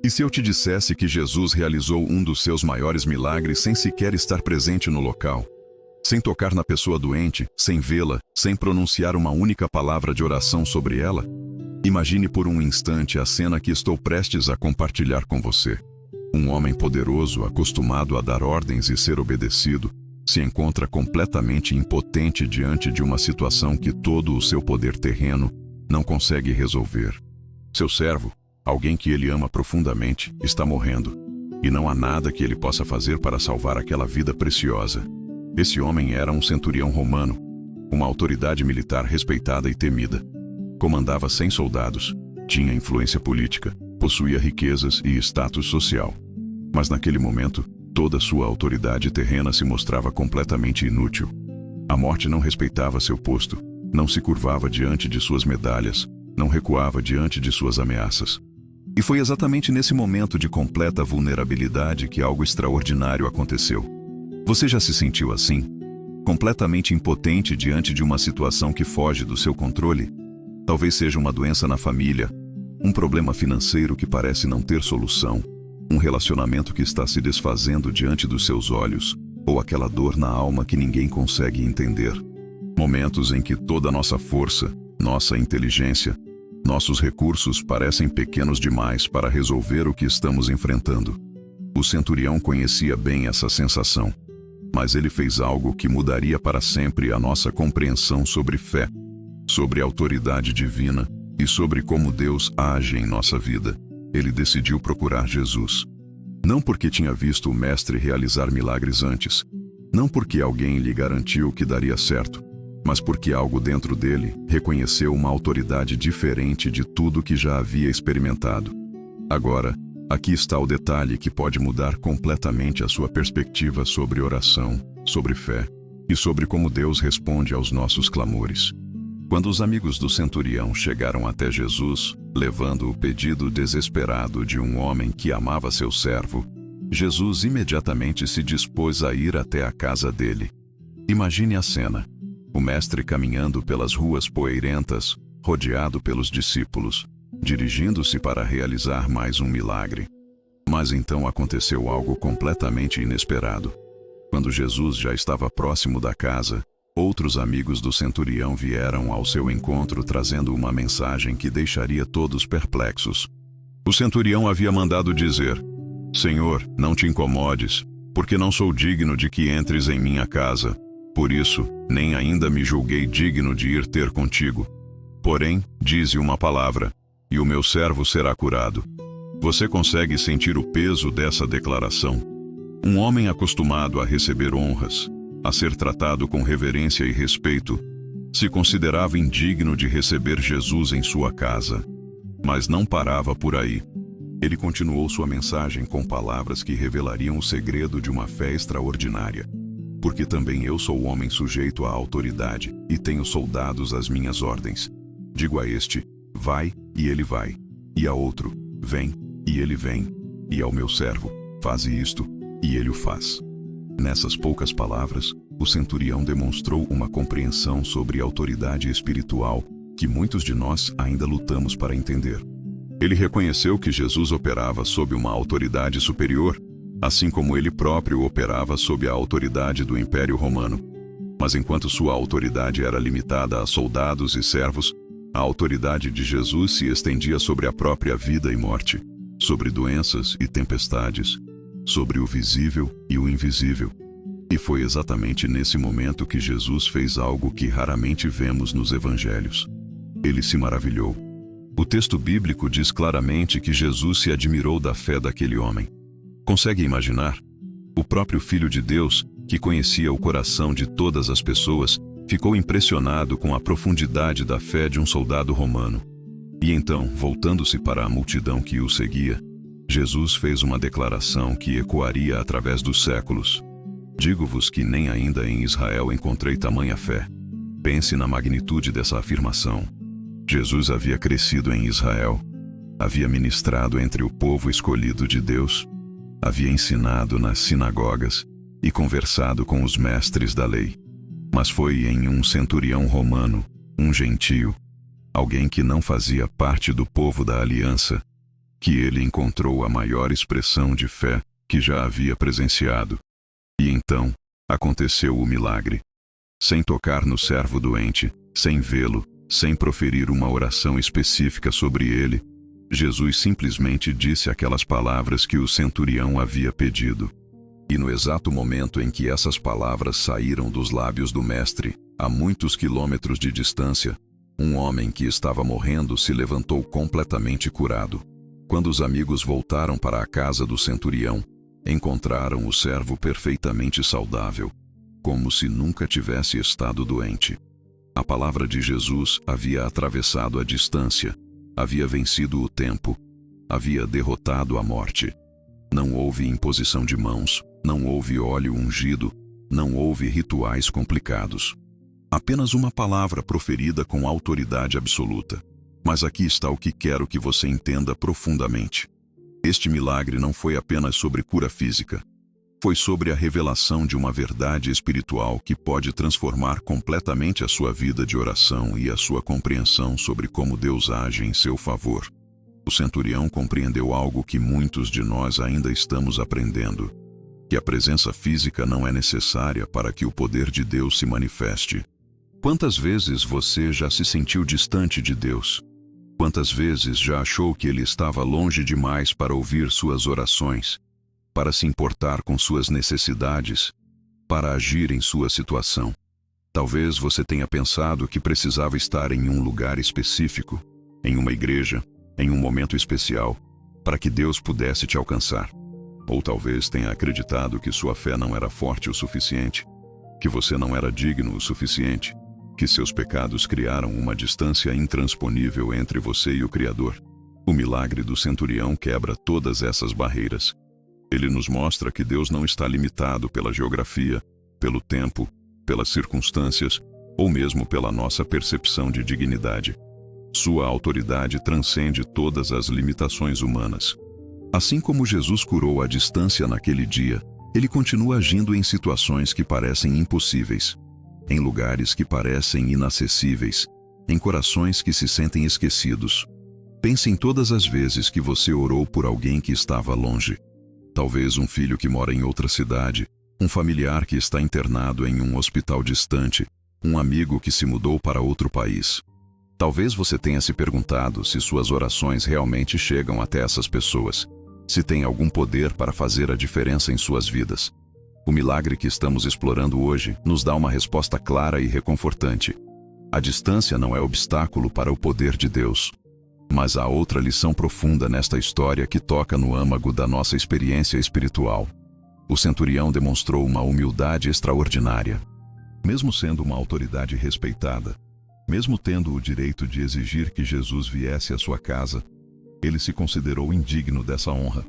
E se eu te dissesse que Jesus realizou um dos seus maiores milagres sem sequer estar presente no local? Sem tocar na pessoa doente, sem vê-la, sem pronunciar uma única palavra de oração sobre ela? Imagine por um instante a cena que estou prestes a compartilhar com você. Um homem poderoso, acostumado a dar ordens e ser obedecido, se encontra completamente impotente diante de uma situação que todo o seu poder terreno não consegue resolver. Seu servo, alguém que ele ama profundamente, está morrendo, e não há nada que ele possa fazer para salvar aquela vida preciosa. Esse homem era um centurião romano, uma autoridade militar respeitada e temida. Comandava 100 soldados, tinha influência política, possuía riquezas e status social. Mas naquele momento, toda sua autoridade terrena se mostrava completamente inútil. A morte não respeitava seu posto, não se curvava diante de suas medalhas, não recuava diante de suas ameaças. E foi exatamente nesse momento de completa vulnerabilidade que algo extraordinário aconteceu. Você já se sentiu assim? Completamente impotente diante de uma situação que foge do seu controle? Talvez seja uma doença na família, um problema financeiro que parece não ter solução, um relacionamento que está se desfazendo diante dos seus olhos, ou aquela dor na alma que ninguém consegue entender. Momentos em que toda a nossa força, nossa inteligência, nossos recursos parecem pequenos demais para resolver o que estamos enfrentando. O centurião conhecia bem essa sensação, mas ele fez algo que mudaria para sempre a nossa compreensão sobre fé, sobre autoridade divina e sobre como Deus age em nossa vida. Ele decidiu procurar Jesus. Não porque tinha visto o Mestre realizar milagres antes, não porque alguém lhe garantiu que daria certo, mas porque algo dentro dele reconheceu uma autoridade diferente de tudo que já havia experimentado. Agora, aqui está o detalhe que pode mudar completamente a sua perspectiva sobre oração, sobre fé e sobre como Deus responde aos nossos clamores. Quando os amigos do centurião chegaram até Jesus, levando o pedido desesperado de um homem que amava seu servo, Jesus imediatamente se dispôs a ir até a casa dele. Imagine a cena: o mestre caminhando pelas ruas poeirentas, rodeado pelos discípulos, dirigindo-se para realizar mais um milagre. Mas então aconteceu algo completamente inesperado. Quando Jesus já estava próximo da casa, outros amigos do centurião vieram ao seu encontro trazendo uma mensagem que deixaria todos perplexos. O centurião havia mandado dizer: Senhor, não te incomodes, porque não sou digno de que entres em minha casa. Por isso, nem ainda me julguei digno de ir ter contigo. Porém, dize uma palavra, e o meu servo será curado. Você consegue sentir o peso dessa declaração? Um homem acostumado a receber honras, a ser tratado com reverência e respeito, se considerava indigno de receber Jesus em sua casa. Mas não parava por aí. Ele continuou sua mensagem com palavras que revelariam o segredo de uma fé extraordinária. Porque também eu sou homem sujeito à autoridade, e tenho soldados às minhas ordens. Digo a este: vai, e ele vai. E a outro: vem, e ele vem. E ao meu servo: faze isto, e ele o faz. Nessas poucas palavras, o centurião demonstrou uma compreensão sobre a autoridade espiritual que muitos de nós ainda lutamos para entender. Ele reconheceu que Jesus operava sob uma autoridade superior, assim como ele próprio operava sob a autoridade do Império Romano. Mas enquanto sua autoridade era limitada a soldados e servos, a autoridade de Jesus se estendia sobre a própria vida e morte, sobre doenças e tempestades, sobre o visível e o invisível. E foi exatamente nesse momento que Jesus fez algo que raramente vemos nos evangelhos. Ele se maravilhou. O texto bíblico diz claramente que Jesus se admirou da fé daquele homem. Consegue imaginar? O próprio Filho de Deus, que conhecia o coração de todas as pessoas, ficou impressionado com a profundidade da fé de um soldado romano. E então, voltando-se para a multidão que o seguia, Jesus fez uma declaração que ecoaria através dos séculos. Digo-vos que nem ainda em Israel encontrei tamanha fé. Pense na magnitude dessa afirmação. Jesus havia crescido em Israel, havia ministrado entre o povo escolhido de Deus, havia ensinado nas sinagogas e conversado com os mestres da lei. Mas foi em um centurião romano, um gentio, alguém que não fazia parte do povo da aliança, que ele encontrou a maior expressão de fé que já havia presenciado. E então, aconteceu o milagre. Sem tocar no servo doente, sem vê-lo, sem proferir uma oração específica sobre ele, Jesus simplesmente disse aquelas palavras que o centurião havia pedido. E no exato momento em que essas palavras saíram dos lábios do mestre, a muitos quilômetros de distância, um homem que estava morrendo se levantou completamente curado. Quando os amigos voltaram para a casa do centurião, encontraram o servo perfeitamente saudável, como se nunca tivesse estado doente. A palavra de Jesus havia atravessado a distância, havia vencido o tempo, havia derrotado a morte. Não houve imposição de mãos, não houve óleo ungido, não houve rituais complicados. Apenas uma palavra proferida com autoridade absoluta. Mas aqui está o que quero que você entenda profundamente. Este milagre não foi apenas sobre cura física. Foi sobre a revelação de uma verdade espiritual que pode transformar completamente a sua vida de oração e a sua compreensão sobre como Deus age em seu favor. O centurião compreendeu algo que muitos de nós ainda estamos aprendendo: que a presença física não é necessária para que o poder de Deus se manifeste. Quantas vezes você já se sentiu distante de Deus? Quantas vezes já achou que Ele estava longe demais para ouvir suas orações, para se importar com suas necessidades, para agir em sua situação? Talvez você tenha pensado que precisava estar em um lugar específico, em uma igreja, em um momento especial, para que Deus pudesse te alcançar. Ou talvez tenha acreditado que sua fé não era forte o suficiente, que você não era digno o suficiente, que seus pecados criaram uma distância intransponível entre você e o Criador. O milagre do centurião quebra todas essas barreiras. Ele nos mostra que Deus não está limitado pela geografia, pelo tempo, pelas circunstâncias, ou mesmo pela nossa percepção de dignidade. Sua autoridade transcende todas as limitações humanas. Assim como Jesus curou à distância naquele dia, Ele continua agindo em situações que parecem impossíveis, em lugares que parecem inacessíveis, em corações que se sentem esquecidos. Pense em todas as vezes que você orou por alguém que estava longe. Talvez um filho que mora em outra cidade, um familiar que está internado em um hospital distante, um amigo que se mudou para outro país. Talvez você tenha se perguntado se suas orações realmente chegam até essas pessoas, se tem algum poder para fazer a diferença em suas vidas. O milagre que estamos explorando hoje nos dá uma resposta clara e reconfortante. A distância não é obstáculo para o poder de Deus. Mas há outra lição profunda nesta história que toca no âmago da nossa experiência espiritual. O centurião demonstrou uma humildade extraordinária. Mesmo sendo uma autoridade respeitada, mesmo tendo o direito de exigir que Jesus viesse à sua casa, ele se considerou indigno dessa honra.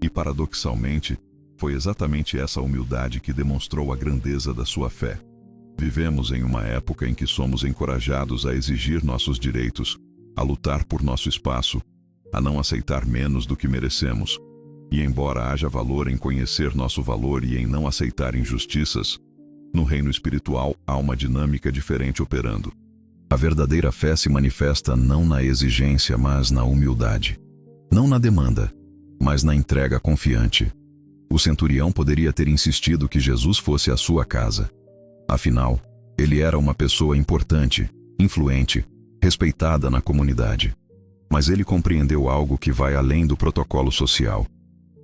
E, paradoxalmente, foi exatamente essa humildade que demonstrou a grandeza da sua fé. Vivemos em uma época em que somos encorajados a exigir nossos direitos, a lutar por nosso espaço, a não aceitar menos do que merecemos. E embora haja valor em conhecer nosso valor e em não aceitar injustiças, no reino espiritual há uma dinâmica diferente operando. A verdadeira fé se manifesta não na exigência, mas na humildade. Não na demanda, mas na entrega confiante. O centurião poderia ter insistido que Jesus fosse à sua casa. Afinal, ele era uma pessoa importante, influente, respeitada na comunidade. Mas ele compreendeu algo que vai além do protocolo social: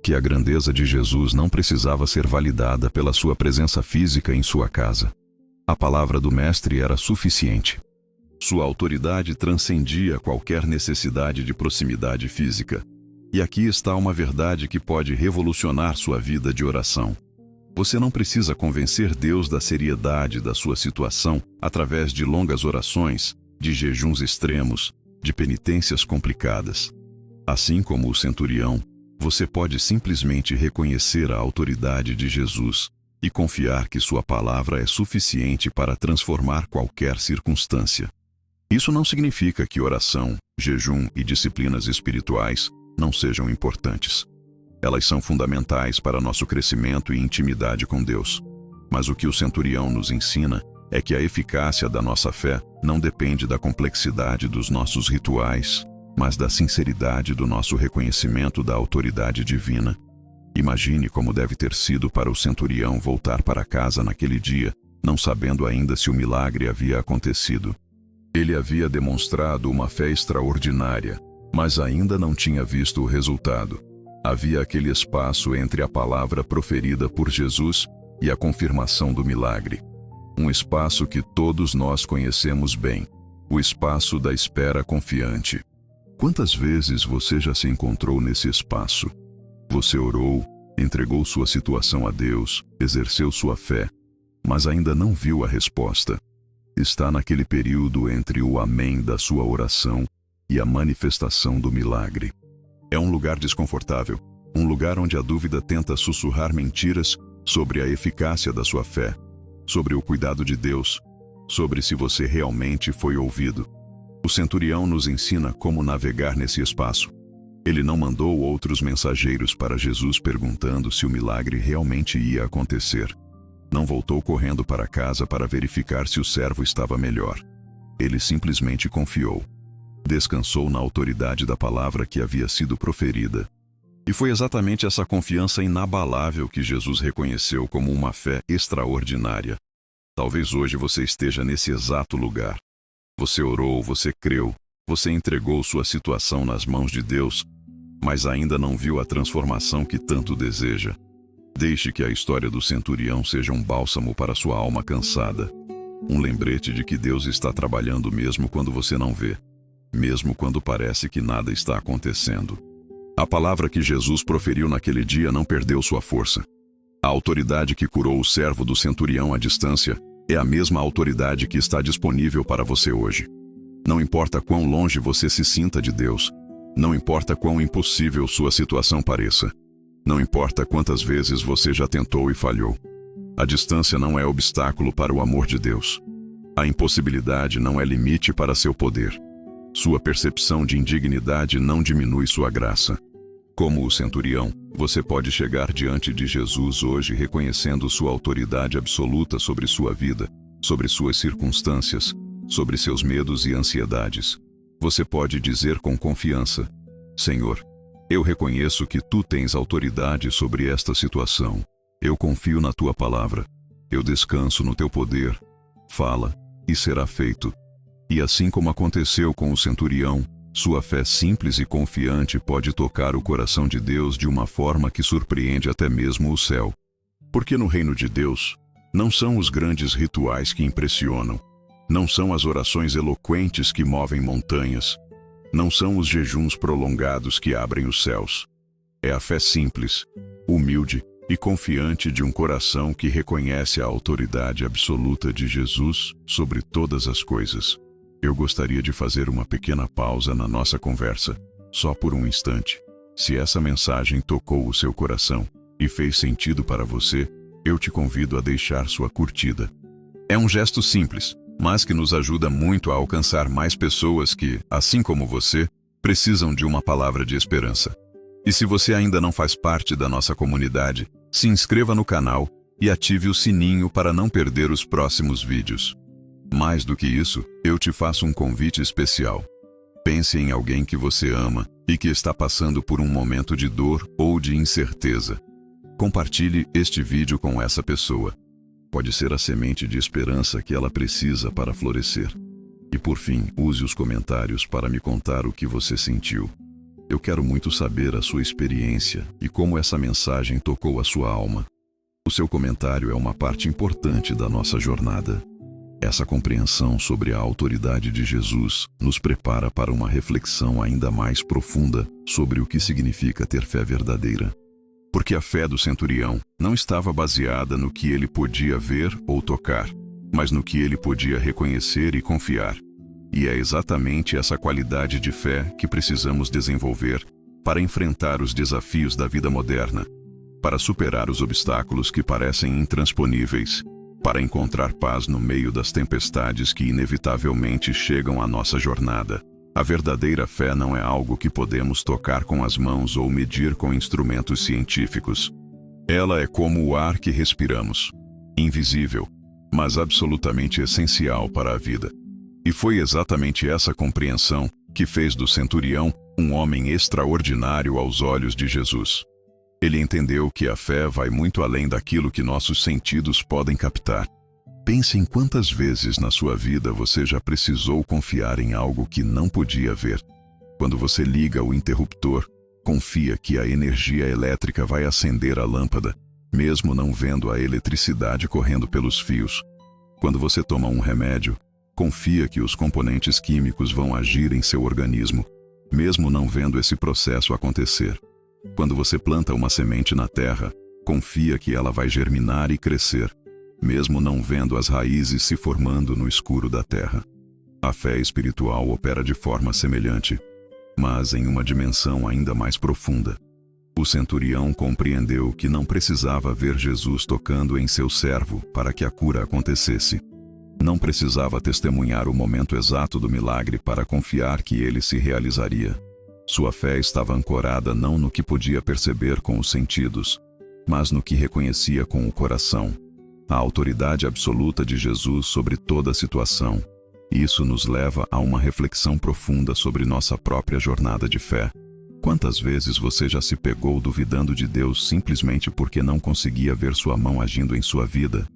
que a grandeza de Jesus não precisava ser validada pela sua presença física em sua casa. A palavra do Mestre era suficiente. Sua autoridade transcendia qualquer necessidade de proximidade física. E aqui está uma verdade que pode revolucionar sua vida de oração. Você não precisa convencer Deus da seriedade da sua situação através de longas orações, de jejuns extremos, de penitências complicadas. Assim como o centurião, você pode simplesmente reconhecer a autoridade de Jesus e confiar que sua palavra é suficiente para transformar qualquer circunstância. Isso não significa que oração, jejum e disciplinas espirituais não sejam importantes. Elas são fundamentais para nosso crescimento e intimidade com Deus. Mas o que o centurião nos ensina é que a eficácia da nossa fé não depende da complexidade dos nossos rituais, mas da sinceridade do nosso reconhecimento da autoridade divina. Imagine como deve ter sido para o centurião voltar para casa naquele dia, não sabendo ainda se o milagre havia acontecido. Ele havia demonstrado uma fé extraordinária, mas ainda não tinha visto o resultado. Havia aquele espaço entre a palavra proferida por Jesus e a confirmação do milagre. Um espaço que todos nós conhecemos bem, o espaço da espera confiante. Quantas vezes você já se encontrou nesse espaço? Você orou, entregou sua situação a Deus, exerceu sua fé, mas ainda não viu a resposta. Está naquele período entre o amém da sua oração e a manifestação do milagre. É um lugar desconfortável, um lugar onde a dúvida tenta sussurrar mentiras sobre a eficácia da sua fé, sobre o cuidado de Deus, sobre se você realmente foi ouvido. O centurião nos ensina como navegar nesse espaço. Ele não mandou outros mensageiros para Jesus perguntando se o milagre realmente ia acontecer. Não voltou correndo para casa para verificar se o servo estava melhor. Ele simplesmente confiou. Descansou na autoridade da palavra que havia sido proferida. E foi exatamente essa confiança inabalável que Jesus reconheceu como uma fé extraordinária. Talvez hoje você esteja nesse exato lugar. Você orou, você creu, você entregou sua situação nas mãos de Deus, mas ainda não viu a transformação que tanto deseja. Deixe que a história do centurião seja um bálsamo para sua alma cansada. Um lembrete de que Deus está trabalhando mesmo quando você não vê, mesmo quando parece que nada está acontecendo. A palavra que Jesus proferiu naquele dia não perdeu sua força. A autoridade que curou o servo do centurião à distância é a mesma autoridade que está disponível para você hoje. Não importa quão longe você se sinta de Deus, não importa quão impossível sua situação pareça, não importa quantas vezes você já tentou e falhou. A distância não é obstáculo para o amor de Deus. A impossibilidade não é limite para seu poder. Sua percepção de indignidade não diminui sua graça. Como o centurião, você pode chegar diante de Jesus hoje reconhecendo sua autoridade absoluta sobre sua vida, sobre suas circunstâncias, sobre seus medos e ansiedades. Você pode dizer com confiança: Senhor, eu reconheço que Tu tens autoridade sobre esta situação. Eu confio na Tua palavra. Eu descanso no Teu poder. Fala, e será feito. E assim como aconteceu com o centurião, sua fé simples e confiante pode tocar o coração de Deus de uma forma que surpreende até mesmo o céu. Porque no reino de Deus, não são os grandes rituais que impressionam, não são as orações eloquentes que movem montanhas, não são os jejuns prolongados que abrem os céus. É a fé simples, humilde e confiante de um coração que reconhece a autoridade absoluta de Jesus sobre todas as coisas. Eu gostaria de fazer uma pequena pausa na nossa conversa, só por um instante. Se essa mensagem tocou o seu coração e fez sentido para você, eu te convido a deixar sua curtida. É um gesto simples, mas que nos ajuda muito a alcançar mais pessoas que, assim como você, precisam de uma palavra de esperança. E se você ainda não faz parte da nossa comunidade, se inscreva no canal e ative o sininho para não perder os próximos vídeos. Mais do que isso, eu te faço um convite especial. Pense em alguém que você ama e que está passando por um momento de dor ou de incerteza. Compartilhe este vídeo com essa pessoa. Pode ser a semente de esperança que ela precisa para florescer. E por fim, use os comentários para me contar o que você sentiu. Eu quero muito saber a sua experiência e como essa mensagem tocou a sua alma. O seu comentário é uma parte importante da nossa jornada. Essa compreensão sobre a autoridade de Jesus nos prepara para uma reflexão ainda mais profunda sobre o que significa ter fé verdadeira. Porque a fé do centurião não estava baseada no que ele podia ver ou tocar, mas no que ele podia reconhecer e confiar. E é exatamente essa qualidade de fé que precisamos desenvolver para enfrentar os desafios da vida moderna, para superar os obstáculos que parecem intransponíveis, para encontrar paz no meio das tempestades que inevitavelmente chegam à nossa jornada. A verdadeira fé não é algo que podemos tocar com as mãos ou medir com instrumentos científicos. Ela é como o ar que respiramos, invisível, mas absolutamente essencial para a vida. E foi exatamente essa compreensão que fez do centurião um homem extraordinário aos olhos de Jesus. Ele entendeu que a fé vai muito além daquilo que nossos sentidos podem captar. Pense em quantas vezes na sua vida você já precisou confiar em algo que não podia ver. Quando você liga o interruptor, confia que a energia elétrica vai acender a lâmpada, mesmo não vendo a eletricidade correndo pelos fios. Quando você toma um remédio, confia que os componentes químicos vão agir em seu organismo, mesmo não vendo esse processo acontecer. Quando você planta uma semente na terra, confia que ela vai germinar e crescer, mesmo não vendo as raízes se formando no escuro da terra. A fé espiritual opera de forma semelhante, mas em uma dimensão ainda mais profunda. O centurião compreendeu que não precisava ver Jesus tocando em seu servo para que a cura acontecesse. Não precisava testemunhar o momento exato do milagre para confiar que ele se realizaria. Sua fé estava ancorada não no que podia perceber com os sentidos, mas no que reconhecia com o coração. A autoridade absoluta de Jesus sobre toda a situação. Isso nos leva a uma reflexão profunda sobre nossa própria jornada de fé. Quantas vezes você já se pegou duvidando de Deus simplesmente porque não conseguia ver sua mão agindo em sua vida?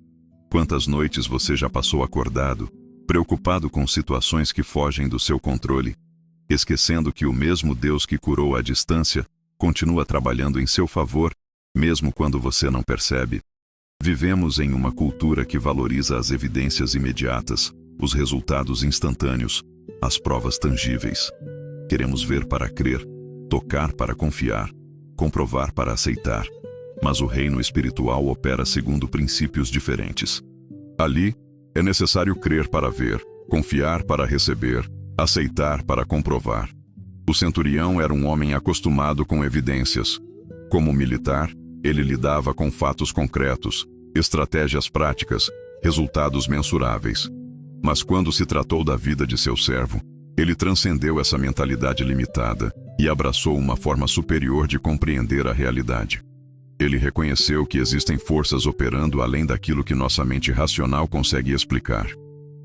Quantas noites você já passou acordado, preocupado com situações que fogem do seu controle, esquecendo que o mesmo Deus que curou à distância continua trabalhando em seu favor, mesmo quando você não percebe? Vivemos em uma cultura que valoriza as evidências imediatas, os resultados instantâneos, as provas tangíveis. Queremos ver para crer, tocar para confiar, comprovar para aceitar. Mas o reino espiritual opera segundo princípios diferentes. Ali, é necessário crer para ver, confiar para receber, aceitar para comprovar. O centurião era um homem acostumado com evidências. Como militar, ele lidava com fatos concretos, estratégias práticas, resultados mensuráveis. Mas quando se tratou da vida de seu servo, ele transcendeu essa mentalidade limitada e abraçou uma forma superior de compreender a realidade. Ele reconheceu que existem forças operando além daquilo que nossa mente racional consegue explicar.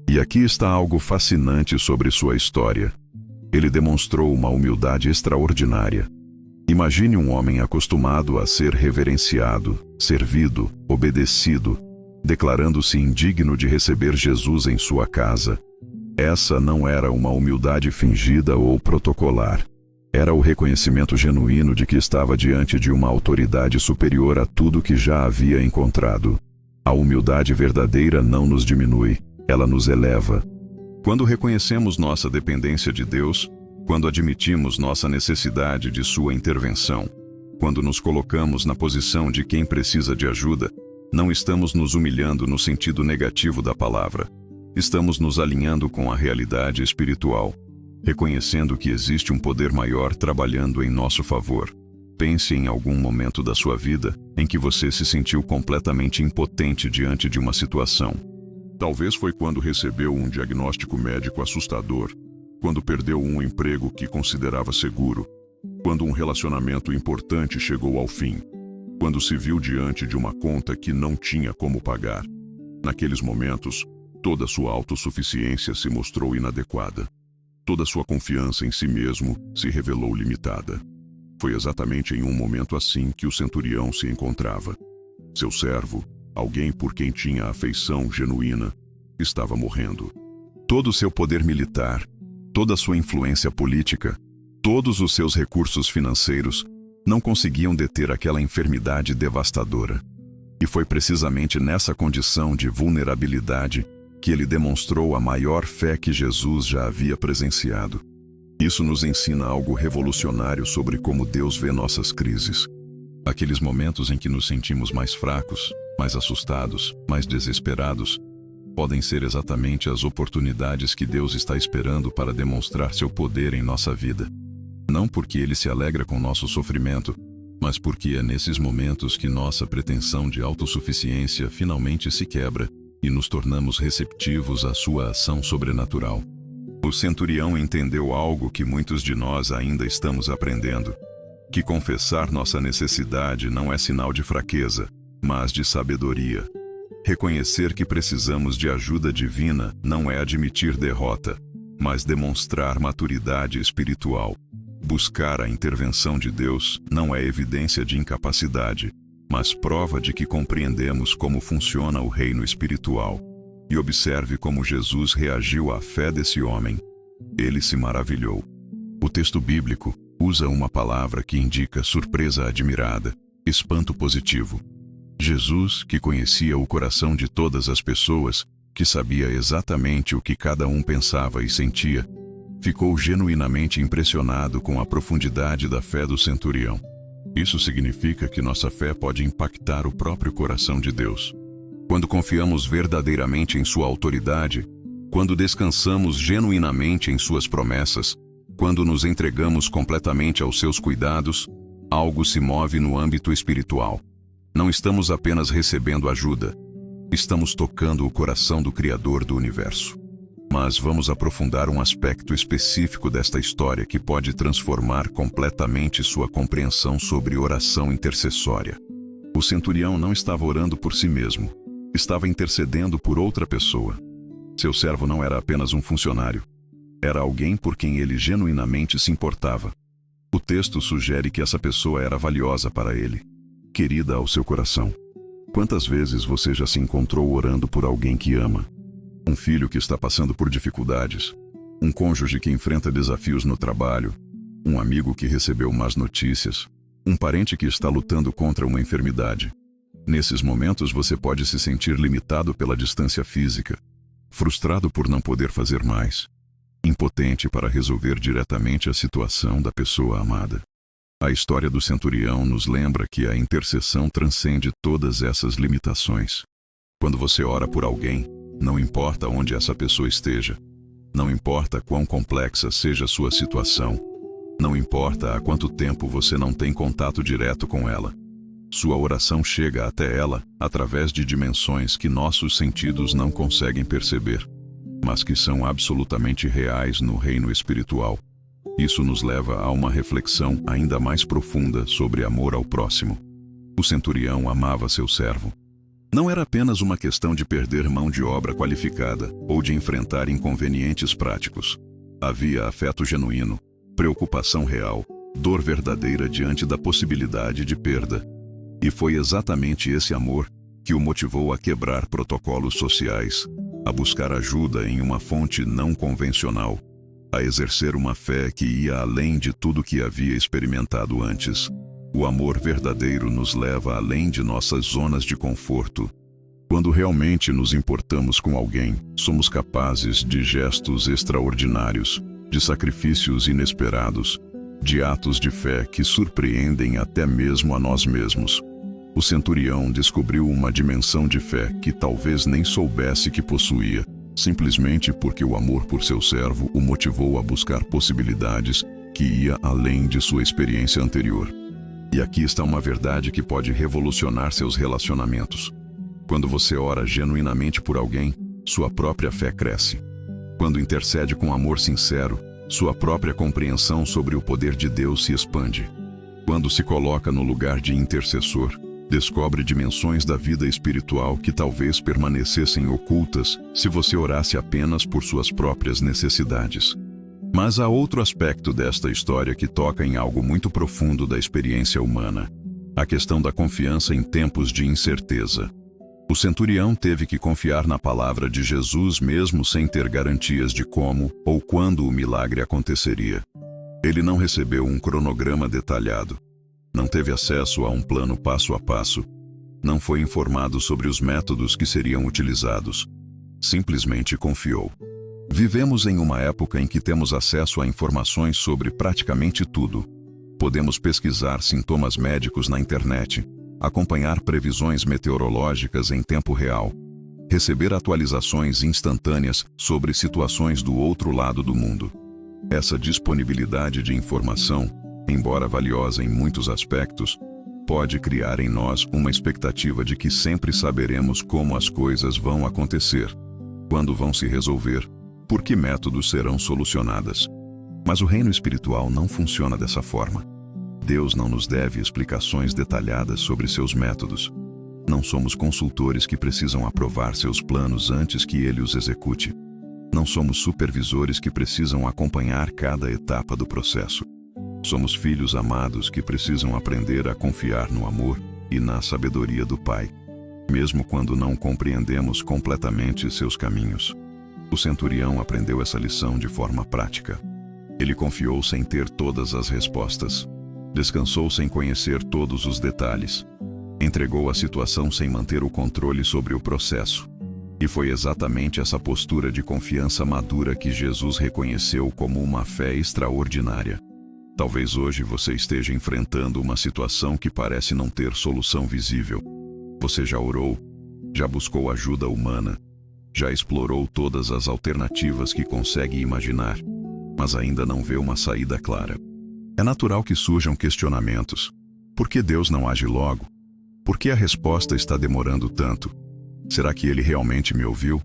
E aqui está algo fascinante sobre sua história. Ele demonstrou uma humildade extraordinária. Imagine um homem acostumado a ser reverenciado, servido, obedecido, declarando-se indigno de receber Jesus em sua casa. Essa não era uma humildade fingida ou protocolar. Era o reconhecimento genuíno de que estava diante de uma autoridade superior a tudo que já havia encontrado. A humildade verdadeira não nos diminui, ela nos eleva. Quando reconhecemos nossa dependência de Deus, quando admitimos nossa necessidade de sua intervenção, quando nos colocamos na posição de quem precisa de ajuda, não estamos nos humilhando no sentido negativo da palavra. Estamos nos alinhando com a realidade espiritual, reconhecendo que existe um poder maior trabalhando em nosso favor. Pense em algum momento da sua vida em que você se sentiu completamente impotente diante de uma situação. Talvez foi quando recebeu um diagnóstico médico assustador, quando perdeu um emprego que considerava seguro, quando um relacionamento importante chegou ao fim, quando se viu diante de uma conta que não tinha como pagar. Naqueles momentos, toda sua autossuficiência se mostrou inadequada. Toda sua confiança em si mesmo se revelou limitada. Foi exatamente em um momento assim que o centurião se encontrava. Seu servo, alguém por quem tinha afeição genuína, estava morrendo. Todo o seu poder militar, toda a sua influência política, todos os seus recursos financeiros não conseguiam deter aquela enfermidade devastadora. E foi precisamente nessa condição de vulnerabilidade que ele demonstrou a maior fé que Jesus já havia presenciado. Isso nos ensina algo revolucionário sobre como Deus vê nossas crises. Aqueles momentos em que nos sentimos mais fracos, mais assustados, mais desesperados, podem ser exatamente as oportunidades que Deus está esperando para demonstrar seu poder em nossa vida. Não porque Ele se alegra com nosso sofrimento, mas porque é nesses momentos que nossa pretensão de autossuficiência finalmente se quebra e nos tornamos receptivos à sua ação sobrenatural. O centurião entendeu algo que muitos de nós ainda estamos aprendendo, que confessar nossa necessidade não é sinal de fraqueza, mas de sabedoria. Reconhecer que precisamos de ajuda divina não é admitir derrota, mas demonstrar maturidade espiritual. Buscar a intervenção de Deus não é evidência de incapacidade, mas prova de que compreendemos como funciona o reino espiritual. E observe como Jesus reagiu à fé desse homem. Ele se maravilhou. O texto bíblico usa uma palavra que indica surpresa admirada, espanto positivo. Jesus, que conhecia o coração de todas as pessoas, que sabia exatamente o que cada um pensava e sentia, ficou genuinamente impressionado com a profundidade da fé do centurião. Isso significa que nossa fé pode impactar o próprio coração de Deus. Quando confiamos verdadeiramente em sua autoridade, quando descansamos genuinamente em suas promessas, quando nos entregamos completamente aos seus cuidados, algo se move no âmbito espiritual. Não estamos apenas recebendo ajuda, estamos tocando o coração do Criador do universo. Mas vamos aprofundar um aspecto específico desta história que pode transformar completamente sua compreensão sobre oração intercessória. O centurião não estava orando por si mesmo, estava intercedendo por outra pessoa. Seu servo não era apenas um funcionário, era alguém por quem ele genuinamente se importava. O texto sugere que essa pessoa era valiosa para ele, querida ao seu coração. Quantas vezes você já se encontrou orando por alguém que ama? Um filho que está passando por dificuldades, um cônjuge que enfrenta desafios no trabalho, um amigo que recebeu más notícias, um parente que está lutando contra uma enfermidade. Nesses momentos você pode se sentir limitado pela distância física, frustrado por não poder fazer mais, impotente para resolver diretamente a situação da pessoa amada. A história do centurião nos lembra que a intercessão transcende todas essas limitações. Quando você ora por alguém, não importa onde essa pessoa esteja, não importa quão complexa seja a sua situação, não importa há quanto tempo você não tem contato direto com ela, sua oração chega até ela através de dimensões que nossos sentidos não conseguem perceber, mas que são absolutamente reais no reino espiritual. Isso nos leva a uma reflexão ainda mais profunda sobre amor ao próximo. O centurião amava seu servo. Não era apenas uma questão de perder mão de obra qualificada ou de enfrentar inconvenientes práticos. Havia afeto genuíno, preocupação real, dor verdadeira diante da possibilidade de perda. E foi exatamente esse amor que o motivou a quebrar protocolos sociais, a buscar ajuda em uma fonte não convencional, a exercer uma fé que ia além de tudo que havia experimentado antes. O amor verdadeiro nos leva além de nossas zonas de conforto. Quando realmente nos importamos com alguém, somos capazes de gestos extraordinários, de sacrifícios inesperados, de atos de fé que surpreendem até mesmo a nós mesmos. O centurião descobriu uma dimensão de fé que talvez nem soubesse que possuía, simplesmente porque o amor por seu servo o motivou a buscar possibilidades que ia além de sua experiência anterior. E aqui está uma verdade que pode revolucionar seus relacionamentos. Quando você ora genuinamente por alguém, sua própria fé cresce. Quando intercede com amor sincero, sua própria compreensão sobre o poder de Deus se expande. Quando se coloca no lugar de intercessor, descobre dimensões da vida espiritual que talvez permanecessem ocultas se você orasse apenas por suas próprias necessidades. Mas há outro aspecto desta história que toca em algo muito profundo da experiência humana: a questão da confiança em tempos de incerteza. O centurião teve que confiar na palavra de Jesus mesmo sem ter garantias de como ou quando o milagre aconteceria. Ele não recebeu um cronograma detalhado, não teve acesso a um plano passo a passo, não foi informado sobre os métodos que seriam utilizados. Simplesmente confiou. Vivemos em uma época em que temos acesso a informações sobre praticamente tudo. Podemos pesquisar sintomas médicos na internet, acompanhar previsões meteorológicas em tempo real, receber atualizações instantâneas sobre situações do outro lado do mundo. Essa disponibilidade de informação, embora valiosa em muitos aspectos, pode criar em nós uma expectativa de que sempre saberemos como as coisas vão acontecer, quando vão se resolver, por que métodos serão solucionadas. Mas o reino espiritual não funciona dessa forma. Deus não nos deve explicações detalhadas sobre seus métodos. Não somos consultores que precisam aprovar seus planos antes que Ele os execute. Não somos supervisores que precisam acompanhar cada etapa do processo. Somos filhos amados que precisam aprender a confiar no amor e na sabedoria do Pai, mesmo quando não compreendemos completamente seus caminhos. O centurião aprendeu essa lição de forma prática. Ele confiou sem ter todas as respostas. Descansou sem conhecer todos os detalhes. Entregou a situação sem manter o controle sobre o processo. E foi exatamente essa postura de confiança madura que Jesus reconheceu como uma fé extraordinária. Talvez hoje você esteja enfrentando uma situação que parece não ter solução visível. Você já orou, já buscou ajuda humana, já explorou todas as alternativas que consegue imaginar, mas ainda não vê uma saída clara. É natural que surjam questionamentos. Por que Deus não age logo? Por que a resposta está demorando tanto? Será que ele realmente me ouviu?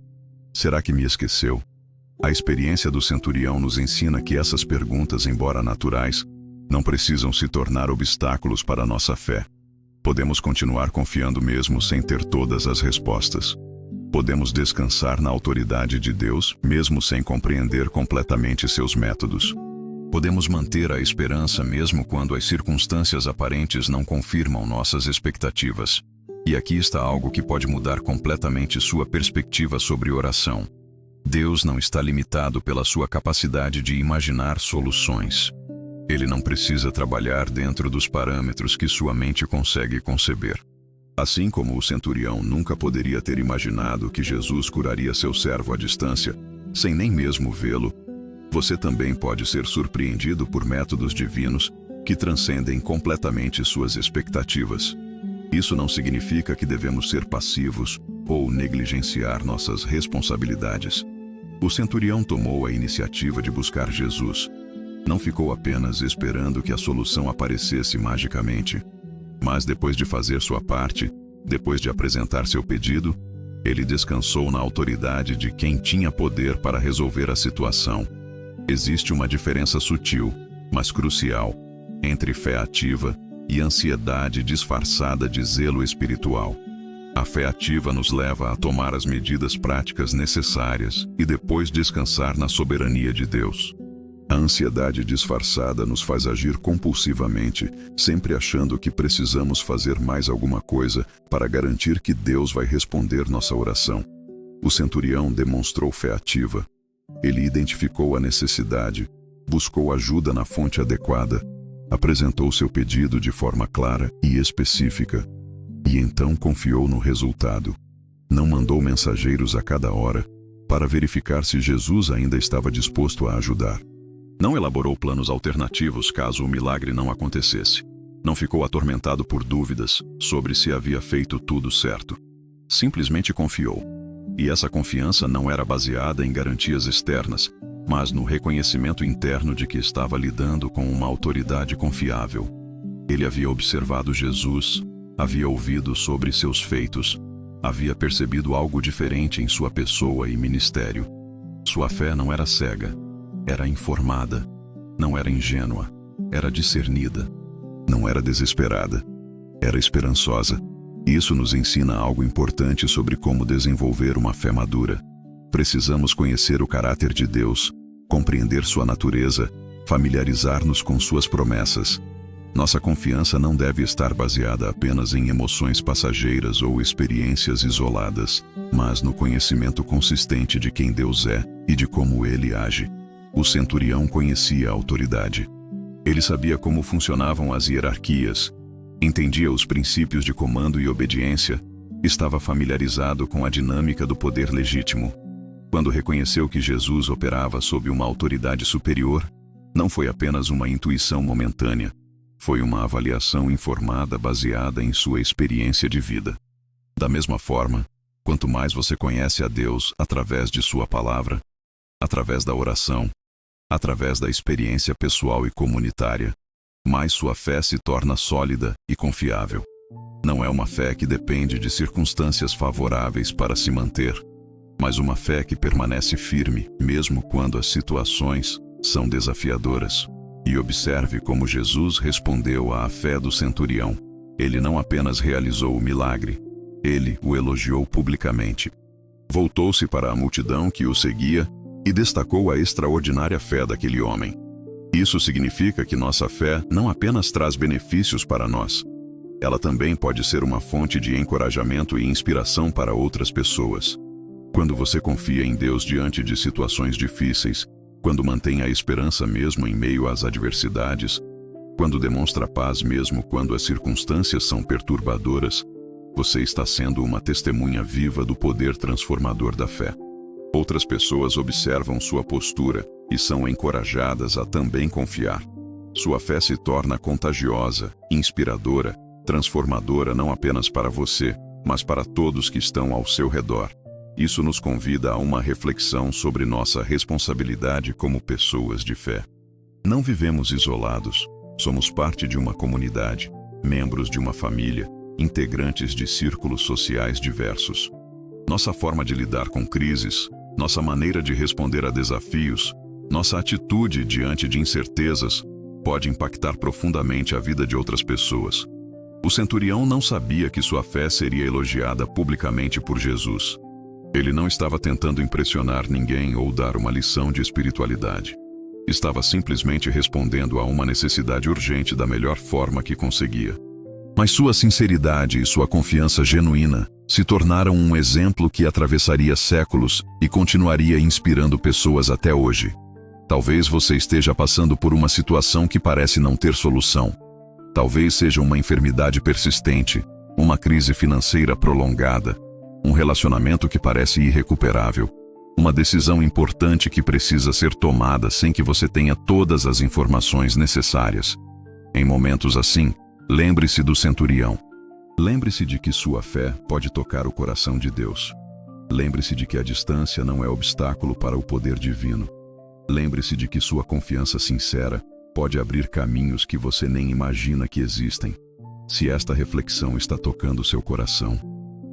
Será que me esqueceu? A experiência do centurião nos ensina que essas perguntas, embora naturais, não precisam se tornar obstáculos para a nossa fé. Podemos continuar confiando mesmo sem ter todas as respostas. Podemos descansar na autoridade de Deus, mesmo sem compreender completamente seus métodos. Podemos manter a esperança mesmo quando as circunstâncias aparentes não confirmam nossas expectativas. E aqui está algo que pode mudar completamente sua perspectiva sobre oração. Deus não está limitado pela sua capacidade de imaginar soluções. Ele não precisa trabalhar dentro dos parâmetros que sua mente consegue conceber. Assim como o centurião nunca poderia ter imaginado que Jesus curaria seu servo à distância, sem nem mesmo vê-lo, você também pode ser surpreendido por métodos divinos que transcendem completamente suas expectativas. Isso não significa que devemos ser passivos ou negligenciar nossas responsabilidades. O centurião tomou a iniciativa de buscar Jesus. Não ficou apenas esperando que a solução aparecesse magicamente, mas depois de fazer sua parte, depois de apresentar seu pedido, ele descansou na autoridade de quem tinha poder para resolver a situação. Existe uma diferença sutil, mas crucial, entre fé ativa e ansiedade disfarçada de zelo espiritual. A fé ativa nos leva a tomar as medidas práticas necessárias e depois descansar na soberania de Deus. A ansiedade disfarçada nos faz agir compulsivamente, sempre achando que precisamos fazer mais alguma coisa para garantir que Deus vai responder nossa oração. O centurião demonstrou fé ativa. Ele identificou a necessidade, buscou ajuda na fonte adequada, apresentou seu pedido de forma clara e específica, e então confiou no resultado. Não mandou mensageiros a cada hora para verificar se Jesus ainda estava disposto a ajudar. Não elaborou planos alternativos caso o milagre não acontecesse. Não ficou atormentado por dúvidas sobre se havia feito tudo certo. Simplesmente confiou. E essa confiança não era baseada em garantias externas, mas no reconhecimento interno de que estava lidando com uma autoridade confiável. Ele havia observado Jesus, havia ouvido sobre seus feitos, havia percebido algo diferente em sua pessoa e ministério. Sua fé não era cega, era informada. Não era ingênua, era discernida. Não era desesperada, era esperançosa. Isso nos ensina algo importante sobre como desenvolver uma fé madura. Precisamos conhecer o caráter de Deus, compreender sua natureza, familiarizar-nos com suas promessas. Nossa confiança não deve estar baseada apenas em emoções passageiras ou experiências isoladas, mas no conhecimento consistente de quem Deus é e de como Ele age. O centurião conhecia a autoridade. Ele sabia como funcionavam as hierarquias, entendia os princípios de comando e obediência, estava familiarizado com a dinâmica do poder legítimo. Quando reconheceu que Jesus operava sob uma autoridade superior, não foi apenas uma intuição momentânea, foi uma avaliação informada baseada em sua experiência de vida. Da mesma forma, quanto mais você conhece a Deus através de sua palavra, através da oração, através da experiência pessoal e comunitária, mais sua fé se torna sólida e confiável. Não é uma fé que depende de circunstâncias favoráveis para se manter, mas uma fé que permanece firme, mesmo quando as situações são desafiadoras. E observe como Jesus respondeu à fé do centurião. Ele não apenas realizou o milagre, ele o elogiou publicamente. Voltou-se para a multidão que o seguia e e destacou a extraordinária fé daquele homem. Isso significa que nossa fé não apenas traz benefícios para nós, ela também pode ser uma fonte de encorajamento e inspiração para outras pessoas. Quando você confia em Deus diante de situações difíceis, quando mantém a esperança mesmo em meio às adversidades, quando demonstra paz mesmo quando as circunstâncias são perturbadoras, você está sendo uma testemunha viva do poder transformador da fé. Outras pessoas observam sua postura e são encorajadas a também confiar. Sua fé se torna contagiosa, inspiradora, transformadora não apenas para você, mas para todos que estão ao seu redor. Isso nos convida a uma reflexão sobre nossa responsabilidade como pessoas de fé. Não vivemos isolados, somos parte de uma comunidade, membros de uma família, integrantes de círculos sociais diversos. Nossa forma de lidar com crises, nossa maneira de responder a desafios, nossa atitude diante de incertezas, pode impactar profundamente a vida de outras pessoas. O centurião não sabia que sua fé seria elogiada publicamente por Jesus. Ele não estava tentando impressionar ninguém ou dar uma lição de espiritualidade. Estava simplesmente respondendo a uma necessidade urgente da melhor forma que conseguia. Mas sua sinceridade e sua confiança genuína se tornaram um exemplo que atravessaria séculos e continuaria inspirando pessoas até hoje. Talvez você esteja passando por uma situação que parece não ter solução. Talvez seja uma enfermidade persistente, uma crise financeira prolongada, um relacionamento que parece irrecuperável, uma decisão importante que precisa ser tomada sem que você tenha todas as informações necessárias. Em momentos assim, lembre-se do centurião. Lembre-se de que sua fé pode tocar o coração de Deus. Lembre-se de que a distância não é obstáculo para o poder divino. Lembre-se de que sua confiança sincera pode abrir caminhos que você nem imagina que existem. Se esta reflexão está tocando seu coração,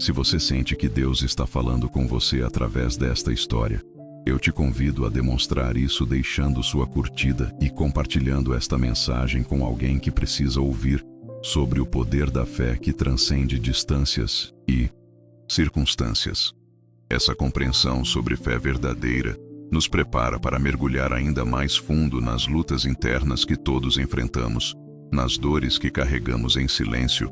se você sente que Deus está falando com você através desta história, eu te convido a demonstrar isso deixando sua curtida e compartilhando esta mensagem com alguém que precisa ouvir sobre o poder da fé que transcende distâncias e circunstâncias. Essa compreensão sobre fé verdadeira nos prepara para mergulhar ainda mais fundo nas lutas internas que todos enfrentamos, nas dores que carregamos em silêncio,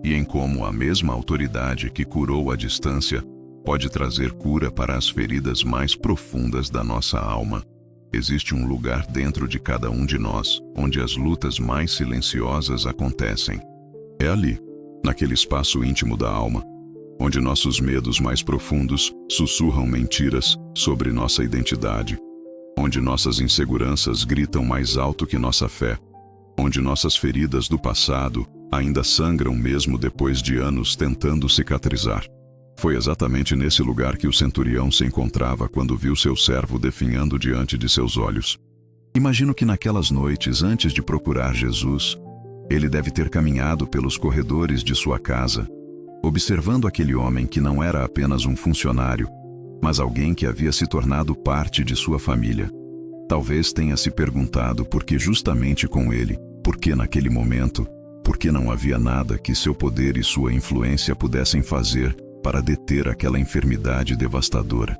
e em como a mesma autoridade que curou a distância pode trazer cura para as feridas mais profundas da nossa alma. Existe um lugar dentro de cada um de nós, onde as lutas mais silenciosas acontecem. É ali, naquele espaço íntimo da alma, onde nossos medos mais profundos sussurram mentiras sobre nossa identidade, onde nossas inseguranças gritam mais alto que nossa fé, onde nossas feridas do passado ainda sangram mesmo depois de anos tentando cicatrizar. Foi exatamente nesse lugar que o centurião se encontrava quando viu seu servo definhando diante de seus olhos. Imagino que naquelas noites, antes de procurar Jesus, ele deve ter caminhado pelos corredores de sua casa, observando aquele homem que não era apenas um funcionário, mas alguém que havia se tornado parte de sua família. Talvez tenha se perguntado por que justamente com ele, por que naquele momento, por que não havia nada que seu poder e sua influência pudessem fazer para deter aquela enfermidade devastadora.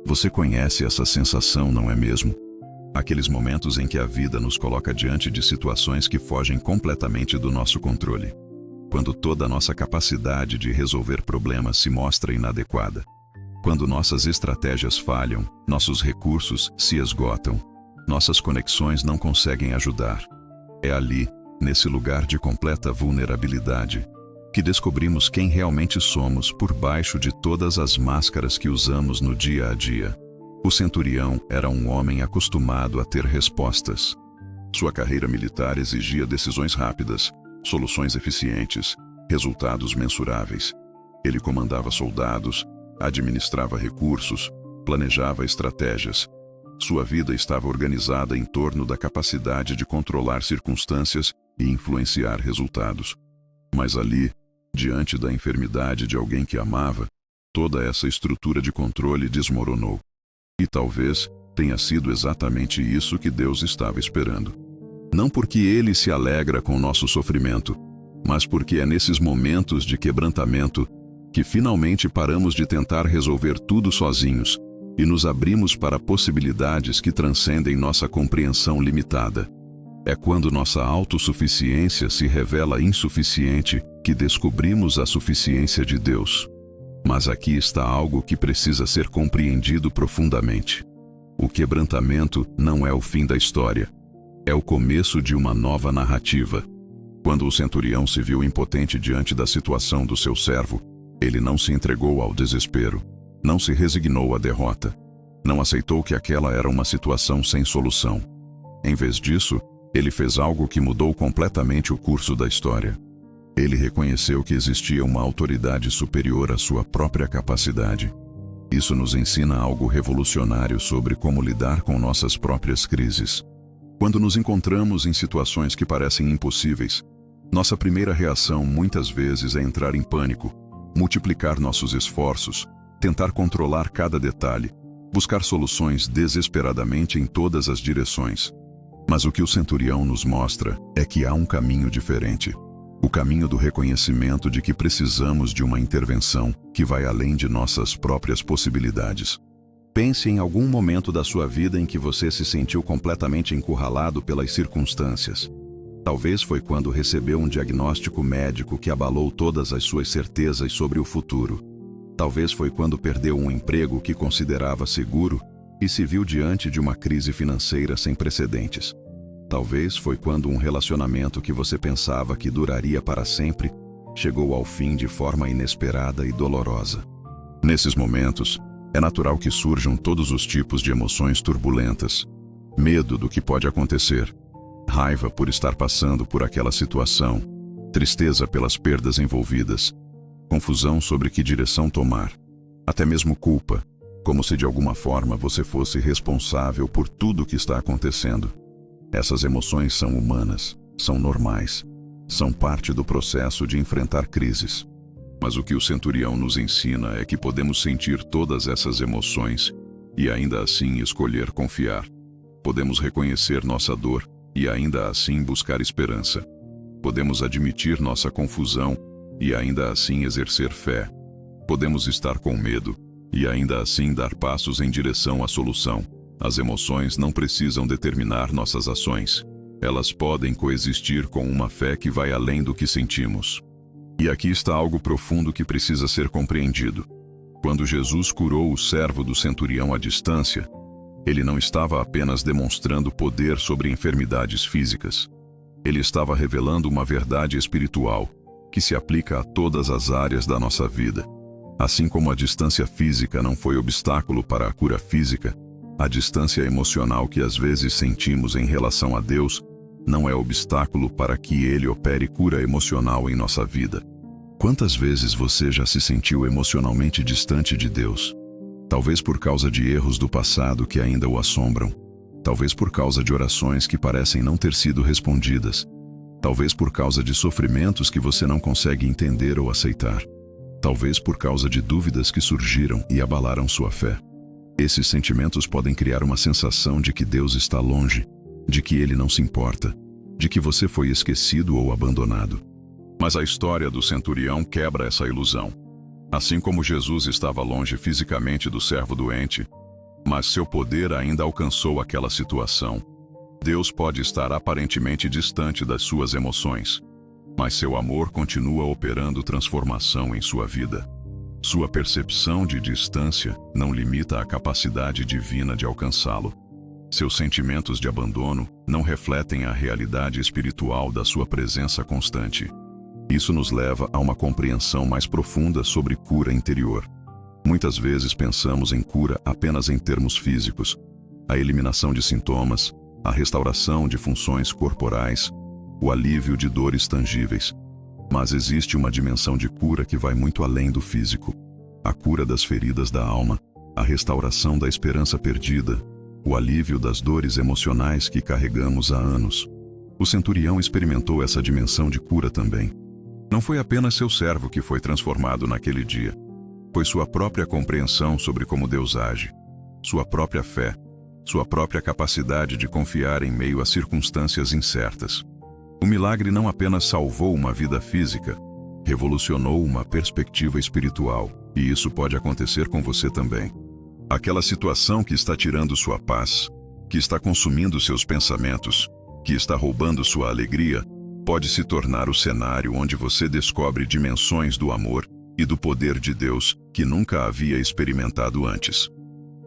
Você conhece essa sensação, não é mesmo? Aqueles momentos em que a vida nos coloca diante de situações que fogem completamente do nosso controle. Quando toda a nossa capacidade de resolver problemas se mostra inadequada. Quando nossas estratégias falham, nossos recursos se esgotam, nossas conexões não conseguem ajudar. É ali, nesse lugar de completa vulnerabilidade, que descobrimos quem realmente somos por baixo de todas as máscaras que usamos no dia a dia. O centurião era um homem acostumado a ter respostas. Sua carreira militar exigia decisões rápidas, soluções eficientes, resultados mensuráveis. Ele comandava soldados, administrava recursos, planejava estratégias. Sua vida estava organizada em torno da capacidade de controlar circunstâncias e influenciar resultados. Mas ali, diante da enfermidade de alguém que amava, toda essa estrutura de controle desmoronou. E talvez tenha sido exatamente isso que Deus estava esperando. Não porque Ele se alegra com nosso sofrimento, mas porque é nesses momentos de quebrantamento que finalmente paramos de tentar resolver tudo sozinhos e nos abrimos para possibilidades que transcendem nossa compreensão limitada. É quando nossa autossuficiência se revela insuficiente que descobrimos a suficiência de Deus. Mas aqui está algo que precisa ser compreendido profundamente. O quebrantamento não é o fim da história. É o começo de uma nova narrativa. Quando o centurião se viu impotente diante da situação do seu servo, ele não se entregou ao desespero, não se resignou à derrota, não aceitou que aquela era uma situação sem solução. Em vez disso, ele fez algo que mudou completamente o curso da história. Ele reconheceu que existia uma autoridade superior à sua própria capacidade. Isso nos ensina algo revolucionário sobre como lidar com nossas próprias crises. Quando nos encontramos em situações que parecem impossíveis, nossa primeira reação muitas vezes é entrar em pânico, multiplicar nossos esforços, tentar controlar cada detalhe, buscar soluções desesperadamente em todas as direções. Mas o que o centurião nos mostra é que há um caminho diferente. O caminho do reconhecimento de que precisamos de uma intervenção que vai além de nossas próprias possibilidades. Pense em algum momento da sua vida em que você se sentiu completamente encurralado pelas circunstâncias. Talvez foi quando recebeu um diagnóstico médico que abalou todas as suas certezas sobre o futuro. Talvez foi quando perdeu um emprego que considerava seguro e se viu diante de uma crise financeira sem precedentes. Talvez foi quando um relacionamento que você pensava que duraria para sempre chegou ao fim de forma inesperada e dolorosa. Nesses momentos, é natural que surjam todos os tipos de emoções turbulentas. Medo do que pode acontecer, raiva por estar passando por aquela situação, tristeza pelas perdas envolvidas, confusão sobre que direção tomar, até mesmo culpa, como se de alguma forma você fosse responsável por tudo o que está acontecendo. Essas emoções são humanas, são normais, são parte do processo de enfrentar crises. Mas o que o centurião nos ensina é que podemos sentir todas essas emoções e ainda assim escolher confiar. Podemos reconhecer nossa dor e ainda assim buscar esperança. Podemos admitir nossa confusão e ainda assim exercer fé. Podemos estar com medo e ainda assim dar passos em direção à solução. As emoções não precisam determinar nossas ações. Elas podem coexistir com uma fé que vai além do que sentimos. E aqui está algo profundo que precisa ser compreendido. Quando Jesus curou o servo do centurião à distância, ele não estava apenas demonstrando poder sobre enfermidades físicas. Ele estava revelando uma verdade espiritual que se aplica a todas as áreas da nossa vida. Assim como a distância física não foi obstáculo para a cura física, a distância emocional que às vezes sentimos em relação a Deus não é obstáculo para que Ele opere cura emocional em nossa vida. Quantas vezes você já se sentiu emocionalmente distante de Deus? Talvez por causa de erros do passado que ainda o assombram. Talvez por causa de orações que parecem não ter sido respondidas. Talvez por causa de sofrimentos que você não consegue entender ou aceitar. Talvez por causa de dúvidas que surgiram e abalaram sua fé. Esses sentimentos podem criar uma sensação de que Deus está longe, de que Ele não se importa, de que você foi esquecido ou abandonado. Mas a história do centurião quebra essa ilusão. Assim como Jesus estava longe fisicamente do servo doente, mas seu poder ainda alcançou aquela situação. Deus pode estar aparentemente distante das suas emoções, mas seu amor continua operando transformação em sua vida. Sua percepção de distância não limita a capacidade divina de alcançá-lo. Seus sentimentos de abandono não refletem a realidade espiritual da sua presença constante. Isso nos leva a uma compreensão mais profunda sobre cura interior. Muitas vezes pensamos em cura apenas em termos físicos, a eliminação de sintomas, a restauração de funções corporais, o alívio de dores tangíveis. Mas existe uma dimensão de cura que vai muito além do físico. A cura das feridas da alma, a restauração da esperança perdida, o alívio das dores emocionais que carregamos há anos. O centurião experimentou essa dimensão de cura também. Não foi apenas seu servo que foi transformado naquele dia. Foi sua própria compreensão sobre como Deus age, sua própria fé, sua própria capacidade de confiar em meio a circunstâncias incertas. O milagre não apenas salvou uma vida física, revolucionou uma perspectiva espiritual, e isso pode acontecer com você também. Aquela situação que está tirando sua paz, que está consumindo seus pensamentos, que está roubando sua alegria, pode se tornar o cenário onde você descobre dimensões do amor e do poder de Deus que nunca havia experimentado antes.